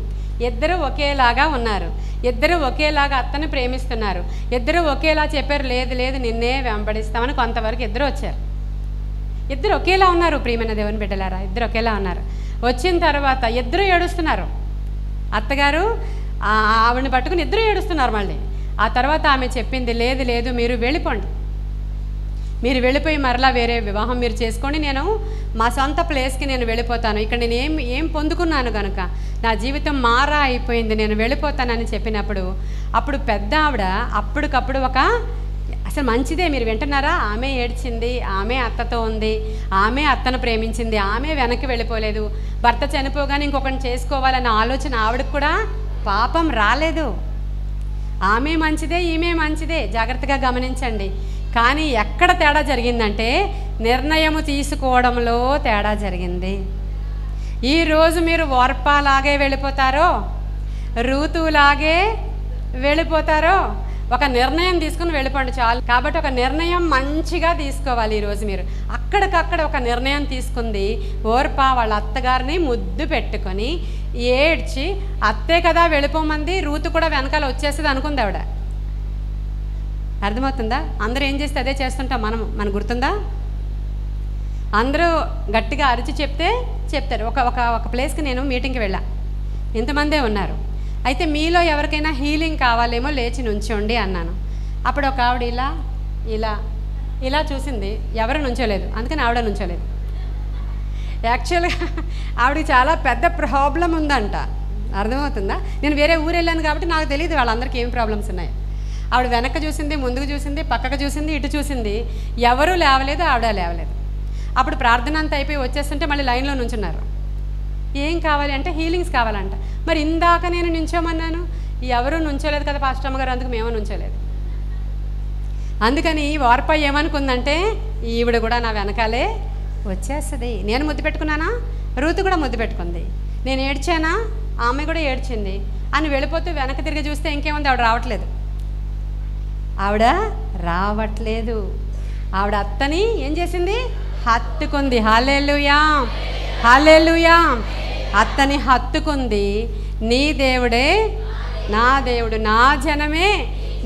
ఇద్దరు ఒకేలాగా ఉన్నారు, ఇద్దరు ఒకేలాగా అత్తని ప్రేమిస్తున్నారు, ఇద్దరు ఒకేలా చెప్పారు, లేదు లేదు నిన్నే వెంబడిస్తామని కొంతవరకు ఇద్దరు వచ్చారు. ఇద్దరు ఒకేలా ఉన్నారు ప్రియమైన దేవుని బిడ్డలారా, ఇద్దరు ఒకేలా ఉన్నారు. వచ్చిన తర్వాత ఇద్దరు ఏడుస్తున్నారు. అత్తగారు ఆవిడని పట్టుకుని ఇద్దరు ఏడుస్తున్నారు. మళ్ళీ ఆ తర్వాత ఆమె చెప్పింది, లేదు లేదు మీరు వెళ్ళిపోండి, మీరు వెళ్ళిపోయి మరలా వేరే వివాహం మీరు చేసుకోండి, నేను మా సొంత ప్లేస్కి నేను వెళ్ళిపోతాను, ఇక్కడ నేను ఏం పొందుకున్నాను కనుక నా జీవితం మారా అయిపోయింది, నేను వెళ్ళిపోతానని చెప్పినప్పుడు అప్పుడు పెద్ద ఆవిడ అప్పటికప్పుడు అసలు మంచిదే మీరు వింటున్నారా, ఆమె ఏడ్చింది, ఆమె అత్తతో ఉంది, ఆమె అత్తను ప్రేమించింది, ఆమె వెనక్కి వెళ్ళిపోలేదు, భర్త చనిపోగానే ఇంకొకరిని చేసుకోవాలన్న ఆలోచన ఆవిడకు కూడా పాపం రాలేదు. ఆమె మంచిదే, ఈమె మంచిదే, జాగ్రత్తగా గమనించండి. కానీ ఎక్కడ తేడా జరిగిందంటే నిర్ణయము తీసుకోవడంలో తేడా జరిగింది. ఈరోజు మీరు ఓర్పాలాగే వెళ్ళిపోతారో, రూతులాగే వెళ్ళిపోతారో, ఒక నిర్ణయం తీసుకుని వెళ్ళిపోండి చాలు. కాబట్టి ఒక నిర్ణయం మంచిగా తీసుకోవాలి. ఈరోజు మీరు అక్కడికక్కడ ఒక నిర్ణయం తీసుకుంది. ఓర్ప వాళ్ళ అత్తగారిని ముద్దు పెట్టుకొని ఏడ్చి, అత్తే కదా వెళ్ళిపోమంది, రూతు కూడా వెనకాల వచ్చేస్తుంది అనుకుంది ఆవిడ. అర్థమవుతుందా? అందరూ ఏం చేస్తే అదే చేస్తుంటాం మనకు గుర్తుందా? అందరూ గట్టిగా అరిచి చెప్తారు. ఒక ప్లేస్కి నేను మీటింగ్కి వెళ్ళా, ఇంతమందే ఉన్నారు. అయితే మీలో ఎవరికైనా హీలింగ్ కావాలేమో లేచి నుంచోండి అన్నాను. అప్పుడు ఒక ఆవిడ ఇలా చూసింది, ఎవరు నుంచోలేదు, అందుకని ఆవిడ నుంచోలేదు. యాక్చువల్గా ఆవిడకి చాలా పెద్ద ప్రాబ్లం ఉందంట. అర్థమవుతుందా? నేను వేరే ఊరు వెళ్ళాను కాబట్టి నాకు తెలియదు వాళ్ళందరికీ ఏం ప్రాబ్లమ్స్ ఉన్నాయి. ఆవిడ వెనక్కి చూసింది, ముందుకు చూసింది, పక్కకు చూసింది, ఇటు చూసింది, ఎవరూ లేవలేదు, ఆవిడ లేవలేదు. అప్పుడు ప్రార్థన అంతా అయిపోయి వచ్చేస్తుంటే మళ్ళీ లైన్లో నుంచున్నారు. ఏం కావాలి అంటే హీలింగ్స్ కావాలంట. మరి ఇందాక నేను నుంచోమన్నాను, ఎవరూ నుంచోలేదు కదా పాస్టర్ అమ్మగారు, అందుకు మేము నుంచోలేదు. అందుకని వార్ప ఏమనుకుందంటే ఈవిడ కూడా నా వెనకాలే వచ్చేస్తుంది. నేను ముద్దు పెట్టుకున్నానా, రూతు కూడా ముద్దు పెట్టుకుంది, నేను ఏడ్చానా, ఆమె కూడా ఏడ్చింది అని వెళ్ళిపోతూ వెనక్కి తిరిగి చూస్తే ఇంకేముంది, ఆవిడ రావట్లేదు. ఆవిడ అత్తని ఏం చేసింది, హత్తుకుంది. హల్లెలూయా, హల్లెలూయా. అత్తని హత్తుకుంది. నీ దేవుడే నా దేవుడు, నా జనమే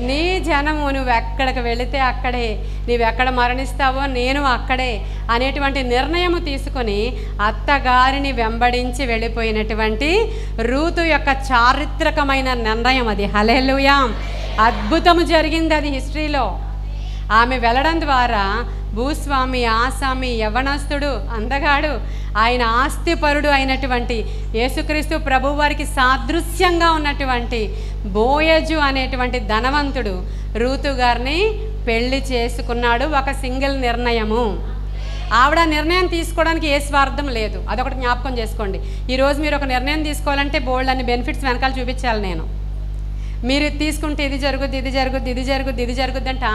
నీ జనము, నువ్వు ఎక్కడికి వెళితే అక్కడే, నువ్వెక్కడ మరణిస్తావో నేను అక్కడే అనేటువంటి నిర్ణయం తీసుకొని అత్తగారిని వెంబడించి వెళ్ళిపోయినటువంటి రూతు యొక్క చారిత్రకమైన నిర్ణయం అది. హల్లెలూయా. అద్భుతము జరిగింది అది హిస్టరీలో. ఆమె వెళ్ళడం ద్వారా భూస్వామి, ఆసామి, యవనస్తుడు, అందగాడు, ఆయన ఆస్తిపరుడు అయినటువంటి యేసుక్రీస్తు ప్రభు వారికి సాదృశ్యంగా ఉన్నటువంటి బోయజు అనేటువంటి ధనవంతుడు రూతు గారిని పెళ్లి చేసుకున్నాడు. ఒక సింగిల్ నిర్ణయము. ఆవిడ నిర్ణయం తీసుకోవడానికి ఏ స్వార్థం లేదు, అదొకటి జ్ఞాపకం చేసుకోండి. ఈరోజు మీరు ఒక నిర్ణయం తీసుకోవాలంటే బోల్డ్ అన్ని బెనిఫిట్స్ వెనకాల చూపించాలి. నేను మీరు తీసుకుంటే ఇది జరుగుద్ది, ఇది జరుగుద్ది, ఇది జరుగుద్ది, ఇది జరుగుద్ది అంటే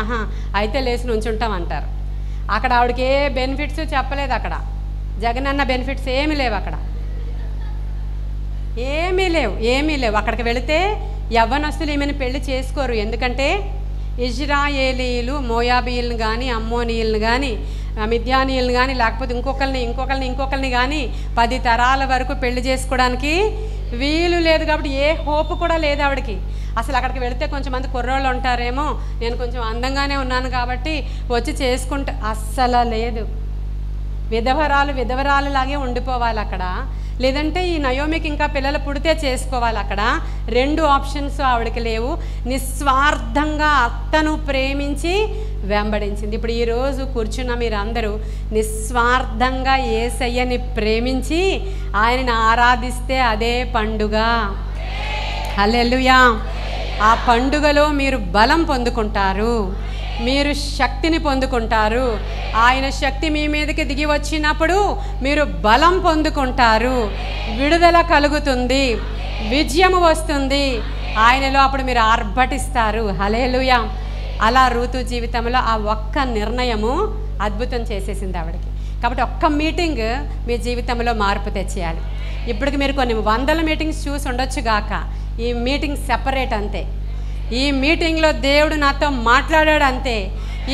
అయితే లేచి నుంచుంటాం అంటారు. అక్కడ ఆవిడకి ఏ బెనిఫిట్స్ చెప్పలేదు. అక్కడ జగనన్న బెనిఫిట్స్ ఏమీ లేవు, అక్కడ ఏమీ లేవు. అక్కడికి వెళితే యవ్వనస్తులు ఈమెను పెళ్లి చేసుకోరు. ఎందుకంటే ఇజ్రాయేలీలు మోయాబీయులను కానీ, అమ్మోనీయులను కానీ, మిద్యానీయులను కానీ, లేకపోతే ఇంకొకరిని కానీ 10 తరాల వరకు పెళ్లి చేసుకోవడానికి వీలు లేదు. కాబట్టి ఏ హోప్ కూడా లేదు ఆవిడకి. అసలు అక్కడికి వెళితే కొంచెం మంది కుర్రోళ్ళు ఉంటారేమో, నేను కొంచెం అందంగానే ఉన్నాను కాబట్టి వచ్చి చేసుకుంటే అస్సలు లేదు. విధవరాలులాగే ఉండిపోవాలి అక్కడ. లేదంటే ఈ నయోమికి ఇంకా పిల్లలు పుడితే చేసుకోవాలి. అక్కడ 2 ఆప్షన్స్ ఆవిడకి లేవు. నిస్వార్థంగా అత్తను ప్రేమించి వెంబడించింది. ఇప్పుడు ఈరోజు కూర్చున్న మీరందరూ నిస్వార్థంగా యేసయ్యని ప్రేమించి ఆయనని ఆరాధిస్తే అదే పండుగ. హల్లెలూయా. ఆ పండుగలో మీరు బలం పొందుకుంటారు, మీరు శక్తిని పొందుకుంటారు. ఆయన శక్తి మీ మీదకి దిగి వచ్చినప్పుడు మీరు బలం పొందుకుంటారు, విడుదల కలుగుతుంది, విజయము వస్తుంది ఆయనలో. అప్పుడు మీరు ఆర్భటిస్తారు. హల్లెలూయా. అలా రూతు జీవితంలో ఆ ఒక్క నిర్ణయము అద్భుతం చేసేసింది ఆవిడకి. కాబట్టి ఒక్క మీటింగ్ మీ జీవితంలో మార్పు తెచ్చేయాలి. ఇప్పటికి మీరు కొన్ని 100 మీటింగ్స్ చూసి ఉండొచ్చు గాక, ఈ మీటింగ్ సెపరేట్ అంతే. ఈ మీటింగ్లో దేవుడు నాతో మాట్లాడాడు అంతే.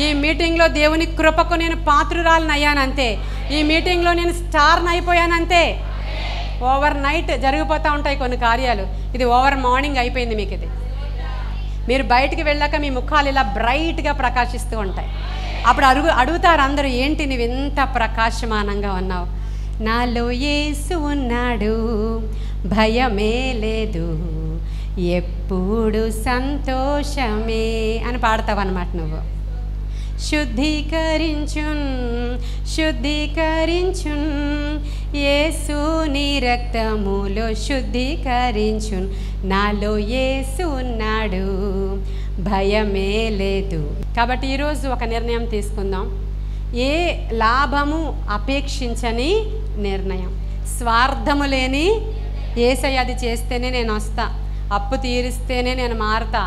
ఈ మీటింగ్లో దేవుని కృపకు నేను పాత్రురాలను అయ్యానంతే. ఈ మీటింగ్లో నేను స్టార్ని అయిపోయానంతే. ఓవర్ నైట్ జరిగిపోతూ ఉంటాయి కొన్ని కార్యాలు. ఇది ఓవర్ మార్నింగ్ అయిపోయింది మీకు. ఇది మీరు బయటికి వెళ్ళాక మీ ముఖాలు ఇలా బ్రైట్గా ప్రకాశిస్తూ ఉంటాయి. అప్పుడు అడుగుతారు అందరూ, ఏంటి నువ్వు ఎంత ప్రకాశమానంగా ఉన్నావు? నాలో యేసు ఉన్నాడు, భయమే లేదు, ఎప్పుడు సంతోషమే అని పాడతావు అన్నమాట నువ్వు. శుద్ధీకరించున్ శుద్ధీకరించున్ యేసు నీ రక్తములో శుద్ధీకరించున్, నాలో యేసు ఉన్నాడు, భయమే లేదు. కాబట్టి ఈరోజు ఒక నిర్ణయం తీసుకుందాం. ఏ లాభము అపేక్షించని నిర్ణయం, స్వార్థము లేని యేసయ్య అది చేస్తేనే నేను వస్తా, అప్పు తీరిస్తేనే నేను మారుతా,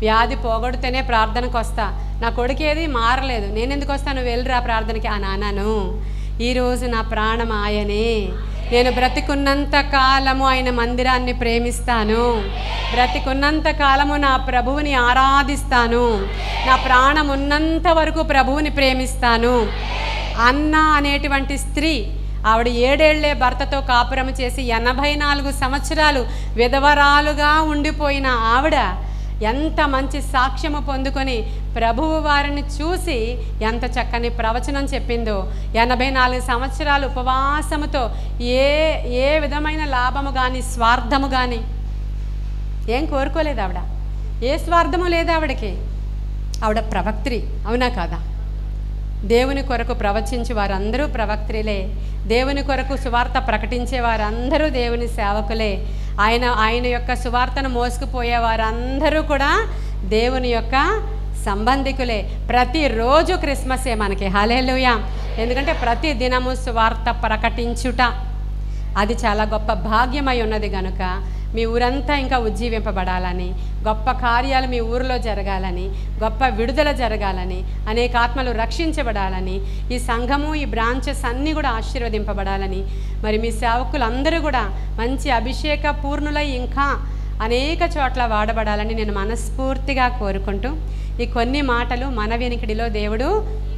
వ్యాధి పోగొడితేనే ప్రార్థనకు వస్తా, నా కొడుకేది మారలేదు నేను ఎందుకు వస్తాను, వెళ్ళిరా ప్రార్థనకి ఆ నాన్నను. ఈరోజు నా ప్రాణం ఆయనే, నేను బ్రతికున్నంత కాలము ఆయన మందిరాన్ని ప్రేమిస్తాను, బ్రతికున్నంత కాలము నా ప్రభువుని ఆరాధిస్తాను, నా ప్రాణం ఉన్నంత వరకు ప్రభువుని ప్రేమిస్తాను. అన్న అనేటువంటి స్త్రీ, ఆవిడ 7 ఏళ్లే భర్తతో కాపురం చేసి 84 సంవత్సరాలు విధవరాలుగా ఉండిపోయిన ఆవిడ ఎంత మంచి సాక్ష్యము పొందుకొని ప్రభువు వారిని చూసి ఎంత చక్కని ప్రవచనం చెప్పిందో. 84 సంవత్సరాలు ఉపవాసముతో ఏ విధమైన లాభము కానీ స్వార్థము కానీ ఏం కోరుకోలేదు ఆవిడ. ఏ స్వార్థము లేదు ఆవిడకి. ఆవిడ ప్రవక్త్రి, అవునా కాదా? దేవుని కొరకు ప్రవచించే వారందరూ ప్రవక్త్రిలే, దేవుని కొరకు సువార్త ప్రకటించే వారందరూ దేవుని సేవకులే, ఆయన యొక్క సువార్తను మోసుకుపోయే వారందరూ కూడా దేవుని యొక్క సంబంధికులే. ప్రతిరోజు క్రిస్మసే మనకి. హల్లెలూయా. ఎందుకంటే ప్రతి దినము సువార్త ప్రకటించుట అది చాలా గొప్ప భాగ్యమై ఉన్నది కనుక మీ ఊరంతా ఇంకా ఉజ్జీవింపబడాలని, గొప్ప కార్యాలు మీ ఊరిలో జరగాలని, గొప్ప విడుదల జరగాలని, అనేక ఆత్మలు రక్షించబడాలని, ఈ సంఘము ఈ బ్రాంచెస్ అన్నీ కూడా ఆశీర్వదింపబడాలని, మరి మీ సేవకులందరూ కూడా మంచి అభిషేక పూర్ణులై ఇంకా అనేక చోట్ల వాడబడాలని నేను మనస్ఫూర్తిగా కోరుకుంటూ ఈ కొన్ని మాటలు మన వినికిడిలో దేవుడు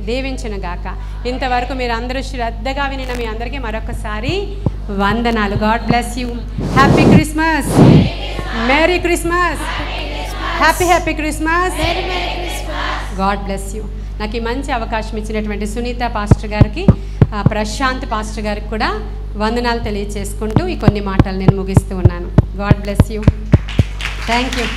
దీవించునుగాక. ఇంతవరకు మీరు అందరూ శ్రద్ధగా వినిన మీ అందరికీ మరొకసారి వందనాలు. God bless you. Happy Christmas, merry Christmas, happy Christmas, God bless you. నాకు ఈ మంచి అవకాశం ఇచ్చినటువంటి సునీత పాస్టర్ గారికి, ప్రశాంత్ పాస్టర్ గారికి కూడా వందనాలు తెలియచేసుకుంటూ ఈ కొన్ని మాటలు నేను ముగిస్తూ ఉన్నాను. God bless you. Thank you.